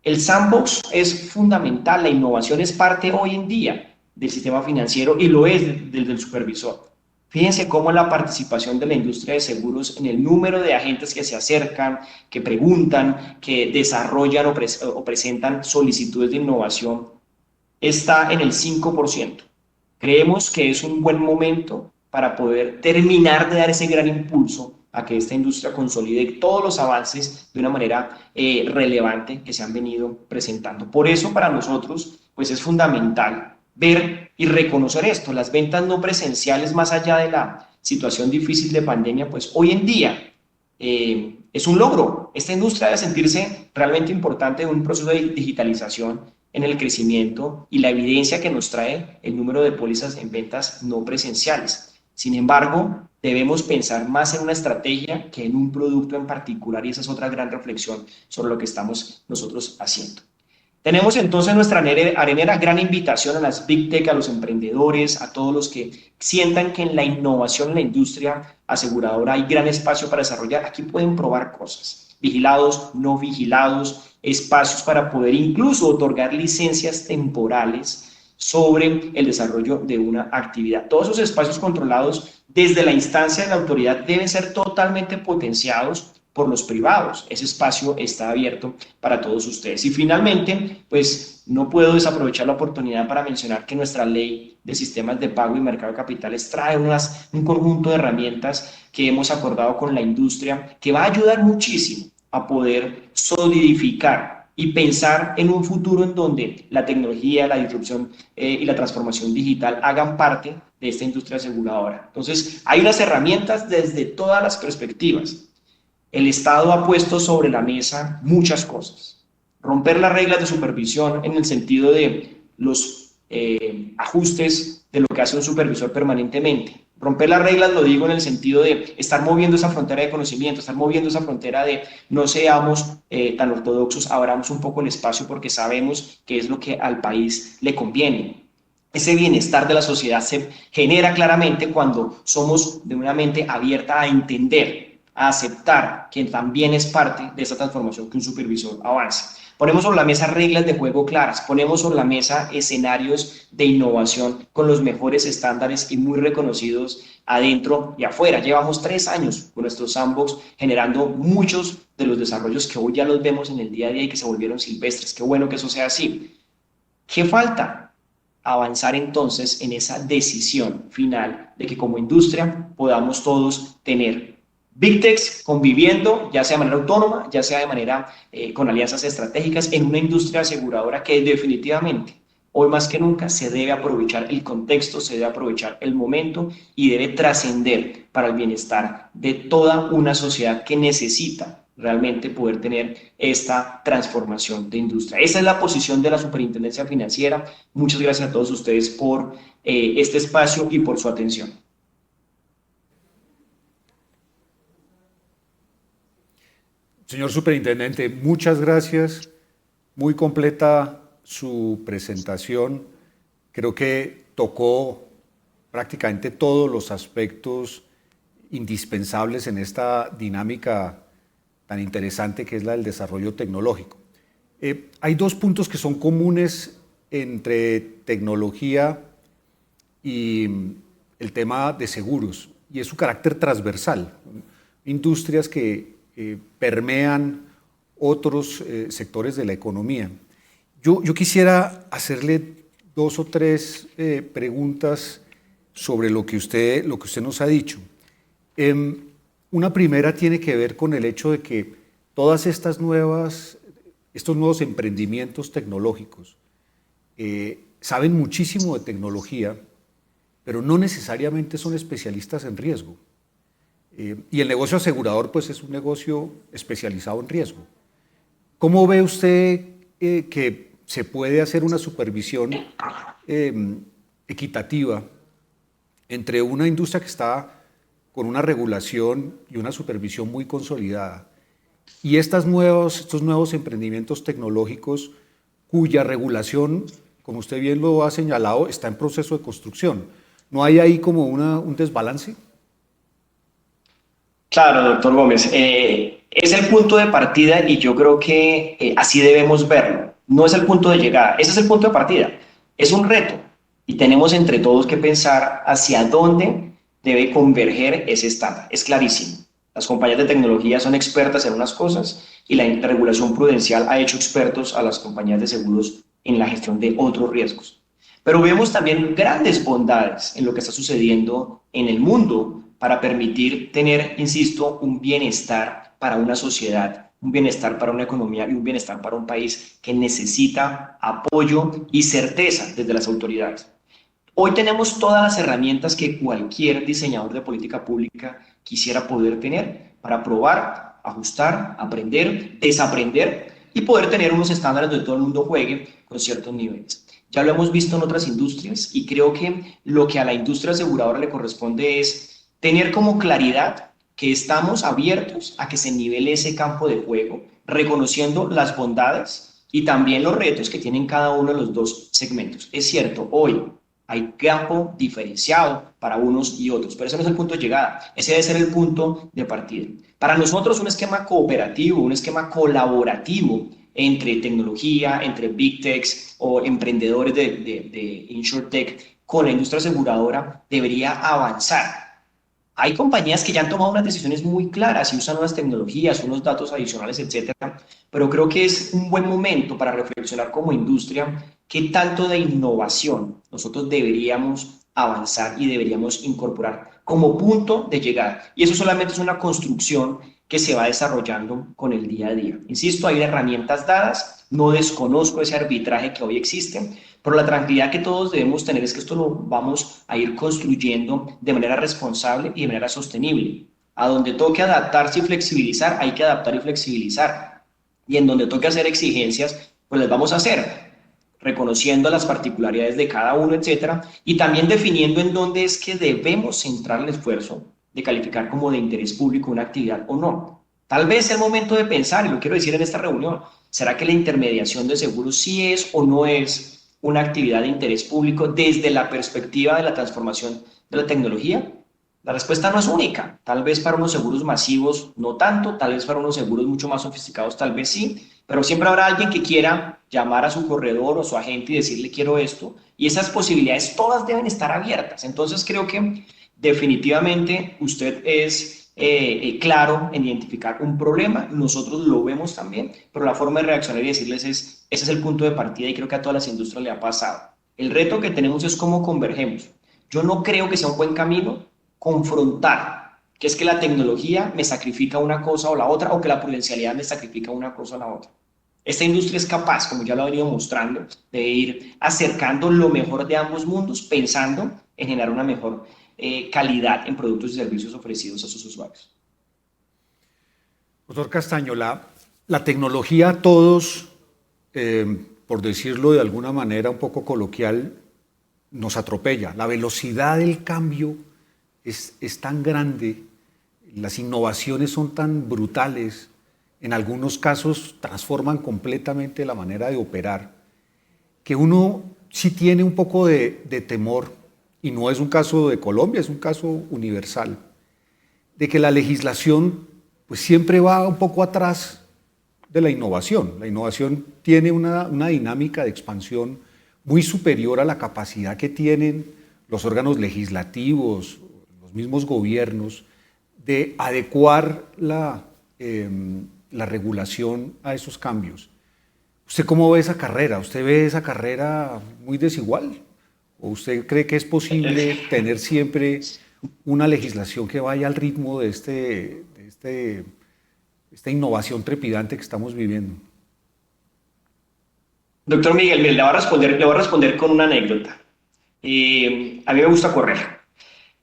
el sandbox es fundamental, la innovación es parte hoy en día del sistema financiero y lo es del supervisor. Fíjense cómo la participación de la industria de seguros en el número de agentes que se acercan, que preguntan, que desarrollan o presentan solicitudes de innovación está en el 5%. Creemos que es un buen momento para poder terminar de dar ese gran impulso a que esta industria consolide todos los avances de una manera relevante que se han venido presentando. Por eso para nosotros pues es fundamental ver y reconocer esto, las ventas no presenciales más allá de la situación difícil de pandemia, pues hoy en día es un logro. Esta industria debe sentirse realmente importante en un proceso de digitalización en el crecimiento y la evidencia que nos trae el número de pólizas en ventas no presenciales. Sin embargo, debemos pensar más en una estrategia que en un producto en particular, y esa es otra gran reflexión sobre lo que estamos nosotros haciendo. Tenemos entonces nuestra arenera gran invitación a las Big Tech, a los emprendedores, a todos los que sientan que en la innovación en la industria aseguradora hay gran espacio para desarrollar. Aquí pueden probar cosas, vigilados, no vigilados, espacios para poder incluso otorgar licencias temporales sobre el desarrollo de una actividad. Todos esos espacios controlados desde la instancia de la autoridad deben ser totalmente potenciados por los privados. Ese espacio está abierto para todos ustedes. Y finalmente, pues no puedo desaprovechar la oportunidad para mencionar que nuestra ley de sistemas de pago y mercado de capitales trae un conjunto de herramientas que hemos acordado con la industria que va a ayudar muchísimo a poder solidificar y pensar en un futuro en donde la tecnología, la disrupción y la transformación digital hagan parte de esta industria aseguradora. Entonces, hay unas herramientas desde todas las perspectivas. El Estado ha puesto sobre la mesa muchas cosas. Romper las reglas de supervisión en el sentido de los ajustes de lo que hace un supervisor permanentemente. Romper las reglas lo digo en el sentido de estar moviendo esa frontera de conocimiento, estar moviendo esa frontera de no seamos tan ortodoxos, abramos un poco el espacio porque sabemos que es lo que al país le conviene. Ese bienestar de la sociedad se genera claramente cuando somos de una mente abierta a entender, a aceptar que también es parte de esa transformación que un supervisor avance. Ponemos sobre la mesa reglas de juego claras, ponemos sobre la mesa escenarios de innovación con los mejores estándares y muy reconocidos adentro y afuera. Llevamos 3 años con nuestros sandbox generando muchos de los desarrollos que hoy ya los vemos en el día a día y que se volvieron silvestres. Qué bueno que eso sea así. ¿Qué falta? Avanzar entonces en esa decisión final de que como industria podamos todos tener Big Techs conviviendo, ya sea de manera autónoma, ya sea de manera con alianzas estratégicas, en una industria aseguradora que definitivamente, hoy más que nunca, se debe aprovechar el contexto, se debe aprovechar el momento y debe trascender para el bienestar de toda una sociedad que necesita realmente poder tener esta transformación de industria. Esa es la posición de la Superintendencia Financiera. Muchas gracias a todos ustedes por este espacio y por su atención. Señor Superintendente, muchas gracias. Muy completa su presentación. Creo que tocó prácticamente todos los aspectos indispensables en esta dinámica tan interesante que es la del desarrollo tecnológico. Hay 2 puntos que son comunes entre tecnología y el tema de seguros, y es su carácter transversal. Industrias que permean otros sectores de la economía. Yo quisiera hacerle 2 o 3 preguntas sobre lo que usted nos ha dicho. Una primera tiene que ver con el hecho de que todas estos nuevos emprendimientos tecnológicos saben muchísimo de tecnología, pero no necesariamente son especialistas en riesgo. Y el negocio asegurador pues es un negocio especializado en riesgo. ¿Cómo ve usted que se puede hacer una supervisión equitativa entre una industria que está con una regulación y una supervisión muy consolidada y estos nuevos emprendimientos tecnológicos cuya regulación, como usted bien lo ha señalado, está en proceso de construcción? ¿No hay ahí como un desbalance? Claro, doctor Gómez, es el punto de partida y yo creo que así debemos verlo. No es el punto de llegada, ese es el punto de partida. Es un reto y tenemos entre todos que pensar hacia dónde debe converger ese estándar. Es clarísimo. Las compañías de tecnología son expertas en unas cosas y la regulación prudencial ha hecho expertos a las compañías de seguros en la gestión de otros riesgos. Pero vemos también grandes bondades en lo que está sucediendo en el mundo para permitir tener, insisto, un bienestar para una sociedad, un bienestar para una economía y un bienestar para un país que necesita apoyo y certeza desde las autoridades. Hoy tenemos todas las herramientas que cualquier diseñador de política pública quisiera poder tener para probar ajustar, aprender, desaprender y poder tener unos estándares donde todo el mundo juegue con ciertos niveles. Ya lo hemos visto en otras industrias y creo que lo que a la industria aseguradora le corresponde es tener como claridad que estamos abiertos a que se nivele ese campo de juego, reconociendo las bondades y también los retos que tienen cada uno de los dos segmentos. Es cierto, hoy hay campo diferenciado para unos y otros, pero ese no es el punto de llegada, ese debe ser el punto de partida. Para nosotros un esquema cooperativo, un esquema colaborativo entre tecnología, entre big techs o emprendedores de insurtech con la industria aseguradora debería avanzar. Hay compañías que ya han tomado unas decisiones muy claras y usan unas tecnologías, unos datos adicionales, etcétera, pero creo que es un buen momento para reflexionar como industria qué tanto de innovación nosotros deberíamos avanzar y deberíamos incorporar como punto de llegada. Y eso solamente es una construcción que se va desarrollando con el día a día. Insisto, hay herramientas dadas, no desconozco ese arbitraje que hoy existe, pero la tranquilidad que todos debemos tener es que esto lo vamos a ir construyendo de manera responsable y de manera sostenible. A donde toque adaptarse y flexibilizar, hay que adaptar y flexibilizar. Y en donde toque hacer exigencias, pues las vamos a hacer, reconociendo las particularidades de cada uno, etcétera, y también definiendo en dónde es que debemos centrar el esfuerzo de calificar como de interés público una actividad o no. Tal vez es el momento de pensar, y lo quiero decir en esta reunión, ¿será que la intermediación de seguros sí es o no es una actividad de interés público desde la perspectiva de la transformación de la tecnología? La respuesta no es única. Tal vez para unos seguros masivos no tanto, tal vez para unos seguros mucho más sofisticados tal vez sí, pero siempre habrá alguien que quiera llamar a su corredor o su agente y decirle quiero esto, y esas posibilidades todas deben estar abiertas. Entonces creo que definitivamente usted es claro en identificar un problema, nosotros lo vemos también, pero la forma de reaccionar y decirles ese es el punto de partida y creo que a todas las industrias le ha pasado. El reto que tenemos es cómo convergemos. Yo no creo que sea un buen camino confrontar, que es que la tecnología me sacrifica una cosa o la otra, o que la prudencialidad me sacrifica una cosa o la otra. Esta industria es capaz, como ya lo ha venido mostrando, de ir acercando lo mejor de ambos mundos, pensando en generar una mejor calidad en productos y servicios ofrecidos a sus usuarios. Doctor Castaño, la tecnología a todos, por decirlo de alguna manera un poco coloquial, nos atropella. La velocidad del cambio es tan grande, las innovaciones son tan brutales, en algunos casos transforman completamente la manera de operar, que uno sí tiene un poco de temor, y no es un caso de Colombia, es un caso universal, de que la legislación pues siempre va un poco atrás de la innovación. La innovación tiene una dinámica de expansión muy superior a la capacidad que tienen los órganos legislativos, los mismos gobiernos, de adecuar la regulación a esos cambios. ¿Usted cómo ve esa carrera? ¿Usted ve esa carrera muy desigual? ¿O usted cree que es posible tener siempre una legislación que vaya al ritmo de esta innovación trepidante que estamos viviendo? Doctor Miguel, le voy a responder con una anécdota. A mí me gusta correr.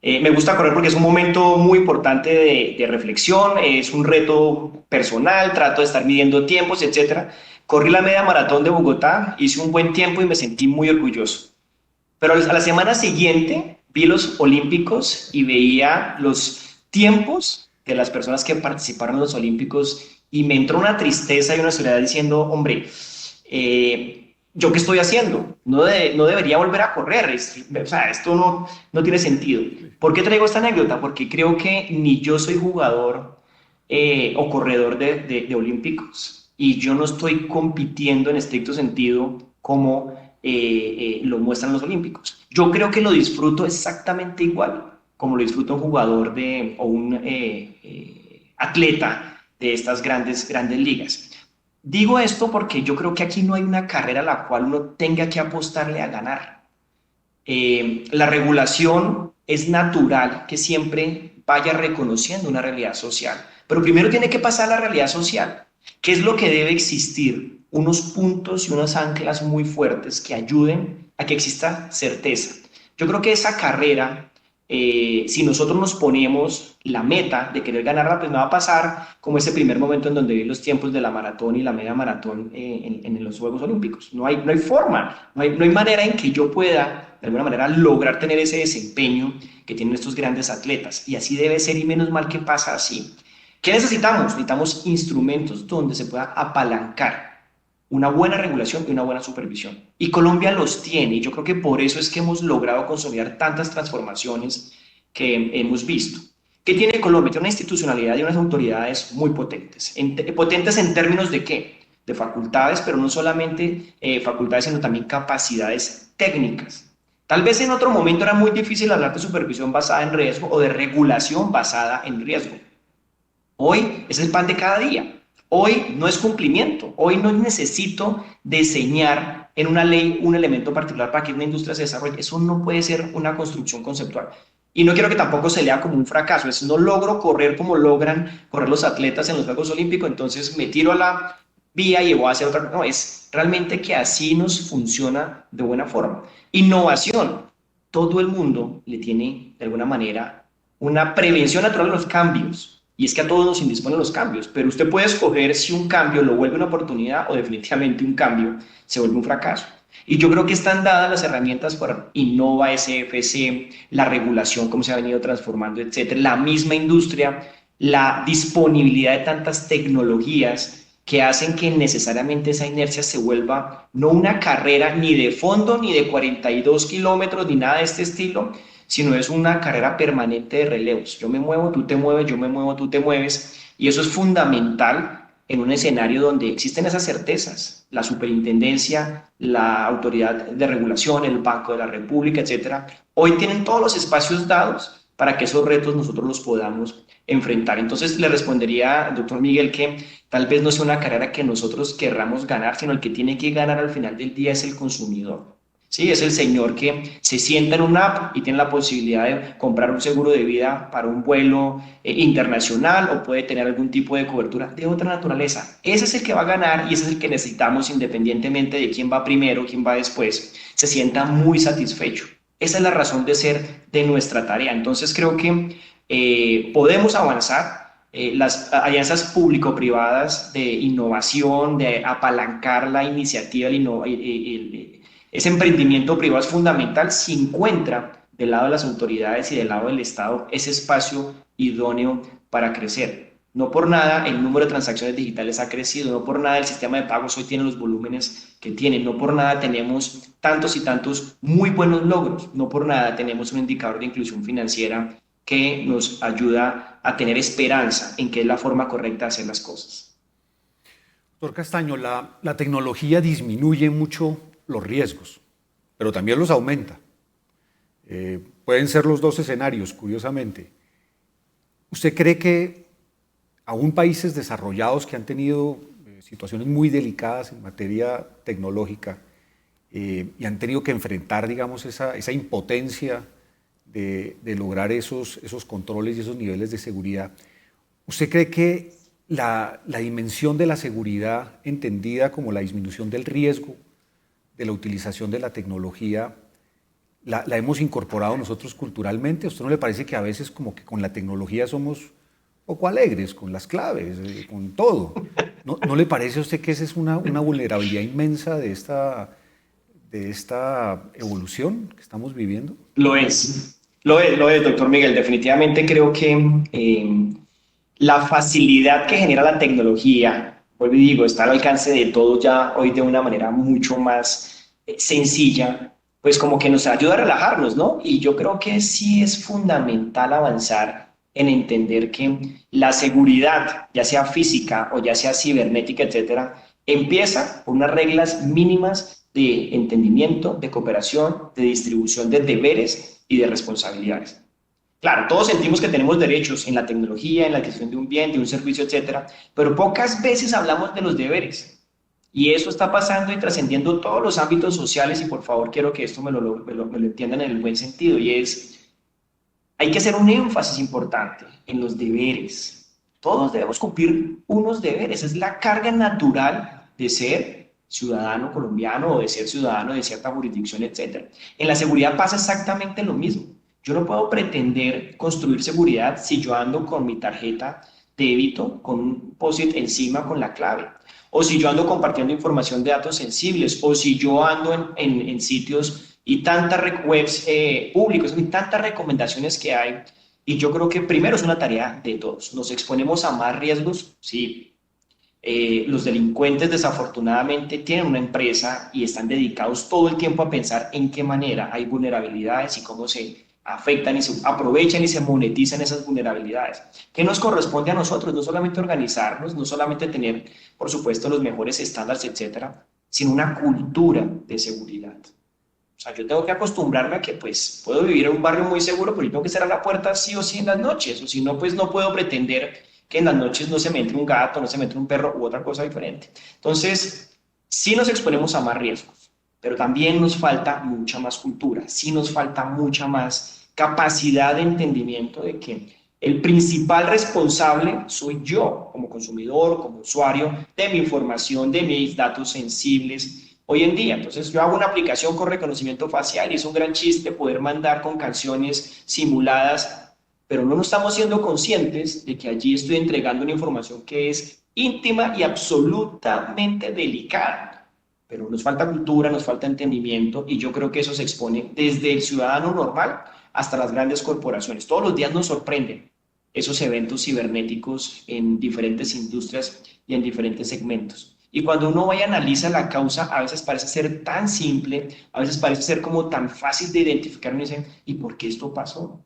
Me gusta correr porque es un momento muy importante de reflexión, es un reto personal, trato de estar midiendo tiempos, etc. Corrí la media maratón de Bogotá, hice un buen tiempo y me sentí muy orgulloso. Pero a la semana siguiente vi los Olímpicos y veía los tiempos de las personas que participaron en los Olímpicos y me entró una tristeza y una soledad diciendo, hombre, ¿yo qué estoy haciendo? No debería volver a correr, esto no tiene sentido. ¿Por qué traigo esta anécdota? Porque creo que ni yo soy jugador o corredor de Olímpicos y yo no estoy compitiendo en estricto sentido como lo muestran los Olímpicos. Yo creo que lo disfruto exactamente igual como lo disfruta un jugador o un atleta de estas grandes ligas. Digo esto porque yo creo que aquí no hay una carrera a la cual uno tenga que apostarle a ganar. La regulación es natural que siempre vaya reconociendo una realidad social, pero primero tiene que pasar la realidad social. ¿Qué es lo que debe existir? Unos puntos y unas anclas muy fuertes que ayuden a que exista certeza. Yo creo que esa carrera si nosotros nos ponemos la meta de querer ganarla, pues no va a pasar como ese primer momento en donde vi los tiempos de la maratón y la media maratón en los Juegos Olímpicos. No hay forma, no hay manera en que yo pueda, de alguna manera, lograr tener ese desempeño que tienen estos grandes atletas. Y así debe ser, y menos mal que pasa así. ¿Qué necesitamos? Necesitamos instrumentos donde se pueda apalancar una buena regulación y una buena supervisión. Y Colombia los tiene, y yo creo que por eso es que hemos logrado consolidar tantas transformaciones que hemos visto. ¿Qué tiene Colombia? Tiene una institucionalidad y unas autoridades muy potentes. ¿Potentes en términos de qué? De facultades, pero no solamente facultades, sino también capacidades técnicas. Tal vez en otro momento era muy difícil hablar de supervisión basada en riesgo o de regulación basada en riesgo. Hoy es el pan de cada día. Hoy no es cumplimiento, hoy no necesito diseñar en una ley un elemento particular para que una industria se desarrolle. Eso no puede ser una construcción conceptual. Y no quiero que tampoco se lea como un fracaso, es no logro correr como logran correr los atletas en los Juegos Olímpicos, entonces me tiro a la vía y voy a hacer otra cosa. No, es realmente que así nos funciona de buena forma. Innovación. Todo el mundo le tiene de alguna manera una prevención natural a los cambios. Y es que a todos nos indisponen los cambios, pero usted puede escoger si un cambio lo vuelve una oportunidad o definitivamente un cambio se vuelve un fracaso. Y yo creo que están dadas las herramientas por Innova, SFC, la regulación, cómo se ha venido transformando, etcétera, la misma industria, la disponibilidad de tantas tecnologías que hacen que necesariamente esa inercia se vuelva no una carrera ni de fondo, ni de 42 kilómetros, ni nada de este estilo, sino es una carrera permanente de relevos. Yo me muevo, tú te mueves, yo me muevo, tú te mueves, y eso es fundamental en un escenario donde existen esas certezas, la superintendencia, la autoridad de regulación, el Banco de la República, etcétera. Hoy tienen todos los espacios dados para que esos retos nosotros los podamos enfrentar. Entonces le respondería al doctor Miguel que tal vez no sea una carrera que nosotros querramos ganar, sino el que tiene que ganar al final del día es el consumidor. Sí, es el señor que se sienta en una app y tiene la posibilidad de comprar un seguro de vida para un vuelo internacional o puede tener algún tipo de cobertura de otra naturaleza. Ese es el que va a ganar y ese es el que necesitamos independientemente de quién va primero, quién va después, se sienta muy satisfecho. Esa es la razón de ser de nuestra tarea. Entonces creo que podemos avanzar. Las alianzas público-privadas de innovación, de apalancar la iniciativa, ese emprendimiento privado es fundamental si encuentra del lado de las autoridades y del lado del Estado ese espacio idóneo para crecer. No por nada el número de transacciones digitales ha crecido, no por nada el sistema de pagos hoy tiene los volúmenes que tiene, no por nada tenemos tantos y tantos muy buenos logros, no por nada tenemos un indicador de inclusión financiera que nos ayuda a tener esperanza en que es la forma correcta de hacer las cosas. Doctor Castaño, la tecnología disminuye mucho los riesgos, pero también los aumenta. Pueden ser los dos escenarios, curiosamente. ¿Usted cree que aún países desarrollados que han tenido situaciones muy delicadas en materia tecnológica y han tenido que enfrentar, digamos, esa impotencia de lograr esos controles y esos niveles de seguridad, ¿usted cree que la dimensión de la seguridad entendida como la disminución del riesgo de la utilización de la tecnología la hemos incorporado nosotros culturalmente? ¿A usted no le parece que a veces como que con la tecnología somos un poco alegres, con las claves, con todo? ¿No le parece a usted que esa es una vulnerabilidad inmensa de esta evolución que estamos viviendo? Lo es, doctor Miguel. Definitivamente creo que la facilidad que genera la tecnología, vuelvo y digo, está al alcance de todos ya hoy de una manera mucho más sencilla, pues como que nos ayuda a relajarnos, ¿no? Y yo creo que sí es fundamental avanzar en entender que la seguridad, ya sea física o ya sea cibernética, etcétera, empieza por unas reglas mínimas de entendimiento, de cooperación, de distribución de deberes y de responsabilidades. Claro, todos sentimos que tenemos derechos en la tecnología, en la adquisición de un bien, de un servicio, etcétera, pero pocas veces hablamos de los deberes. Y eso está pasando y trascendiendo todos los ámbitos sociales, y por favor quiero que esto me lo entiendan en el buen sentido, y es, hay que hacer un énfasis importante en los deberes. Todos debemos cumplir unos deberes, es la carga natural de ser ciudadano colombiano o de ser ciudadano de cierta jurisdicción, etcétera. En la seguridad pasa exactamente lo mismo. Yo no puedo pretender construir seguridad si yo ando con mi tarjeta de débito, con un POS-it encima con la clave, o si yo ando compartiendo información de datos sensibles, o si yo ando en sitios y tantas webs públicos, y tantas recomendaciones que hay. Y yo creo que primero es una tarea de todos. Nos exponemos a más riesgos, sí. Los delincuentes desafortunadamente tienen una empresa y están dedicados todo el tiempo a pensar en qué manera hay vulnerabilidades y cómo se afectan y se aprovechan y se monetizan esas vulnerabilidades. ¿Qué nos corresponde a nosotros? No solamente organizarnos, no solamente tener, por supuesto, los mejores estándares, etcétera, sino una cultura de seguridad. O sea, yo tengo que acostumbrarme a que pues puedo vivir en un barrio muy seguro, pero yo tengo que cerrar la puerta sí o sí en las noches, o si no, pues no puedo pretender que en las noches no se me entre un gato, no se me entre un perro u otra cosa diferente. Entonces, sí nos exponemos a más riesgos, pero también nos falta mucha más cultura, sí nos falta mucha más capacidad de entendimiento de que el principal responsable soy yo como consumidor, como usuario de mi información, de mis datos sensibles hoy en día. Entonces yo hago una aplicación con reconocimiento facial y es un gran chiste poder mandar con canciones simuladas, pero no nos estamos siendo conscientes de que allí estoy entregando una información que es íntima y absolutamente delicada. Pero nos falta cultura, nos falta entendimiento y yo creo que eso se expone desde el ciudadano normal hasta las grandes corporaciones. Todos los días nos sorprenden esos eventos cibernéticos en diferentes industrias y en diferentes segmentos. Y cuando uno va y analiza la causa, a veces parece ser tan simple, a veces parece ser como tan fácil de identificar, y dicen, ¿y por qué esto pasó?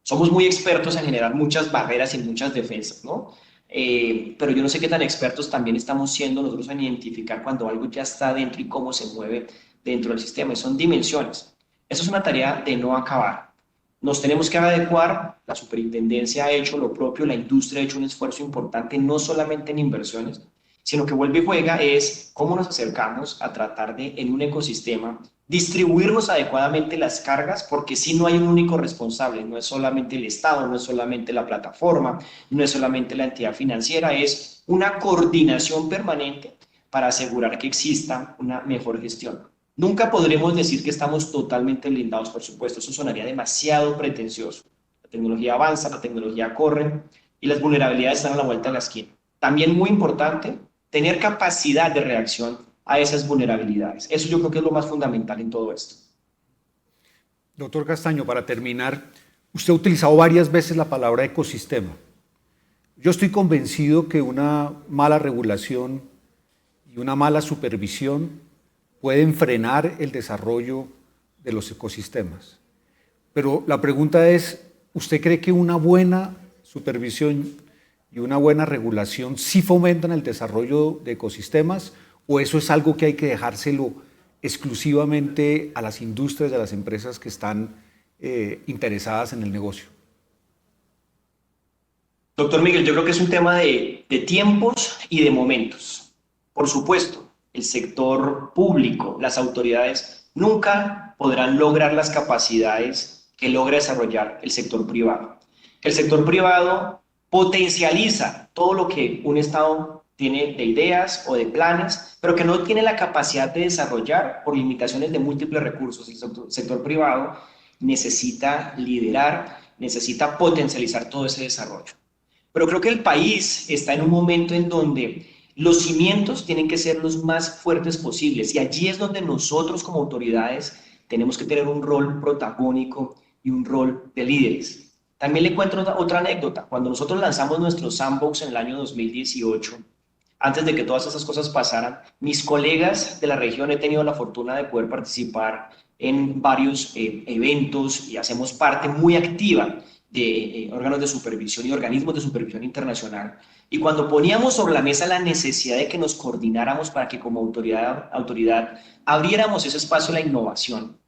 Somos muy expertos en generar muchas barreras y muchas defensas, ¿no? Pero yo no sé qué tan expertos también estamos siendo nosotros en identificar cuando algo ya está dentro y cómo se mueve dentro del sistema. Y son dimensiones. Eso es una tarea de no acabar. Nos tenemos que adecuar, la superintendencia ha hecho lo propio, la industria ha hecho un esfuerzo importante, no solamente en inversiones, sino que vuelve y juega es cómo nos acercamos a tratar de, en un ecosistema, distribuirnos adecuadamente las cargas, porque si no hay un único responsable, no es solamente el Estado, no es solamente la plataforma, no es solamente la entidad financiera, es una coordinación permanente para asegurar que exista una mejor gestión. Nunca podremos decir que estamos totalmente blindados, por supuesto, eso sonaría demasiado pretencioso. La tecnología avanza, la tecnología corre y las vulnerabilidades están a la vuelta de la esquina. También muy importante, tener capacidad de reacción a esas vulnerabilidades. Eso yo creo que es lo más fundamental en todo esto. Doctor Castaño, para terminar, usted ha utilizado varias veces la palabra ecosistema. Yo estoy convencido que una mala regulación y una mala supervisión pueden frenar el desarrollo de los ecosistemas. Pero la pregunta es, ¿usted cree que una buena supervisión y una buena regulación sí fomentan el desarrollo de ecosistemas o eso es algo que hay que dejárselo exclusivamente a las industrias y a las empresas que están interesadas en el negocio? Doctor Miguel, yo creo que es un tema de tiempos y de momentos. Por supuesto, el sector público, las autoridades, nunca podrán lograr las capacidades que logra desarrollar el sector privado. El sector privado potencializa todo lo que un Estado tiene de ideas o de planes, pero que no tiene la capacidad de desarrollar por limitaciones de múltiples recursos. El sector privado necesita liderar, necesita potencializar todo ese desarrollo. Pero creo que el país está en un momento en donde los cimientos tienen que ser los más fuertes posibles y allí es donde nosotros como autoridades tenemos que tener un rol protagónico y un rol de líderes. También le cuento otra anécdota. Cuando nosotros lanzamos nuestro sandbox en el año 2018, antes de que todas esas cosas pasaran, mis colegas de la región he tenido la fortuna de poder participar en varios eventos y hacemos parte muy activa de órganos de supervisión y organismos de supervisión internacional. Y cuando poníamos sobre la mesa la necesidad de que nos coordináramos para que como autoridad abriéramos ese espacio a la innovación,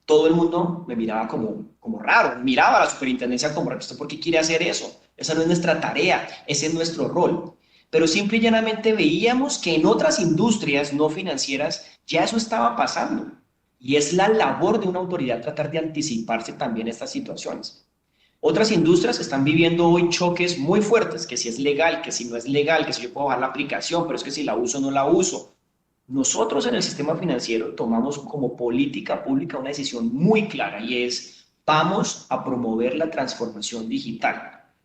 todo el mundo me miraba como raro, miraba a la superintendencia como, ¿por qué quiere hacer eso? Esa no es nuestra tarea, ese es nuestro rol. Pero simple y llanamente veíamos que en otras industrias no financieras ya eso estaba pasando. Y es la labor de una autoridad tratar de anticiparse también a estas situaciones. Otras industrias están viviendo hoy choques muy fuertes, que si es legal, que si no es legal, que si yo puedo bajar la aplicación, pero es que si la uso no la uso. Nosotros en el sistema financiero tomamos como política pública una decisión muy clara y es vamos a promover la transformación digital.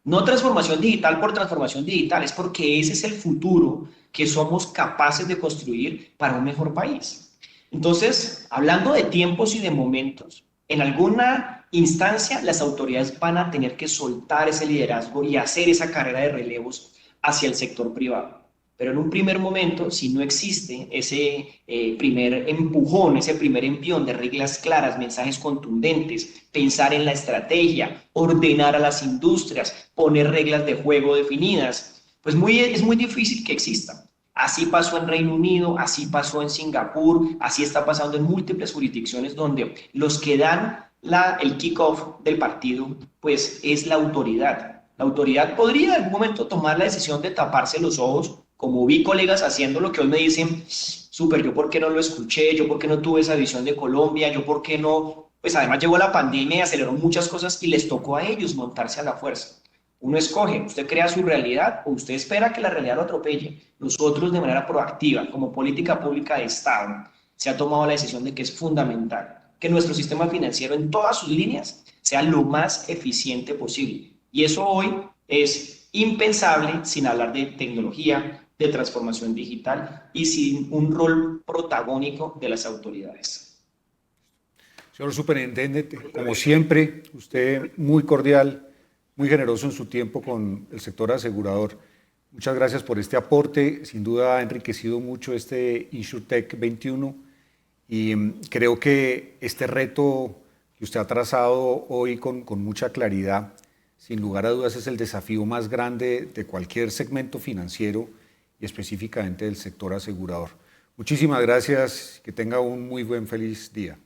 No transformación digital por transformación digital, es porque ese es el futuro que somos capaces de construir para un mejor país. Entonces, hablando de tiempos y de momentos, en alguna instancia las autoridades van a tener que soltar ese liderazgo y hacer esa carrera de relevos hacia el sector privado. Pero en un primer momento, si no existe ese primer empujón, ese primer envión de reglas claras, mensajes contundentes, pensar en la estrategia, ordenar a las industrias, poner reglas de juego definidas, pues es muy difícil que exista. Así pasó en Reino Unido, así pasó en Singapur, así está pasando en múltiples jurisdicciones donde los que dan el kick-off del partido, pues es la autoridad. La autoridad podría en algún momento tomar la decisión de taparse los ojos, como vi colegas haciendo lo que hoy me dicen, súper, yo por qué no lo escuché, yo por qué no tuve esa visión de Colombia, yo por qué no, pues además llegó la pandemia y aceleró muchas cosas y les tocó a ellos montarse a la fuerza. Uno escoge, usted crea su realidad o usted espera que la realidad lo atropelle. Nosotros de manera proactiva, como política pública de Estado, se ha tomado la decisión de que es fundamental que nuestro sistema financiero en todas sus líneas sea lo más eficiente posible. Y eso hoy es impensable sin hablar de tecnología, de transformación digital y sin un rol protagónico de las autoridades. Señor Superintendente, como siempre, usted muy cordial, muy generoso en su tiempo con el sector asegurador. Muchas gracias por este aporte, sin duda ha enriquecido mucho este InsurTech 21 y creo que este reto que usted ha trazado hoy con mucha claridad, sin lugar a dudas es el desafío más grande de cualquier segmento financiero y específicamente del sector asegurador. Muchísimas gracias, que tenga un muy feliz día.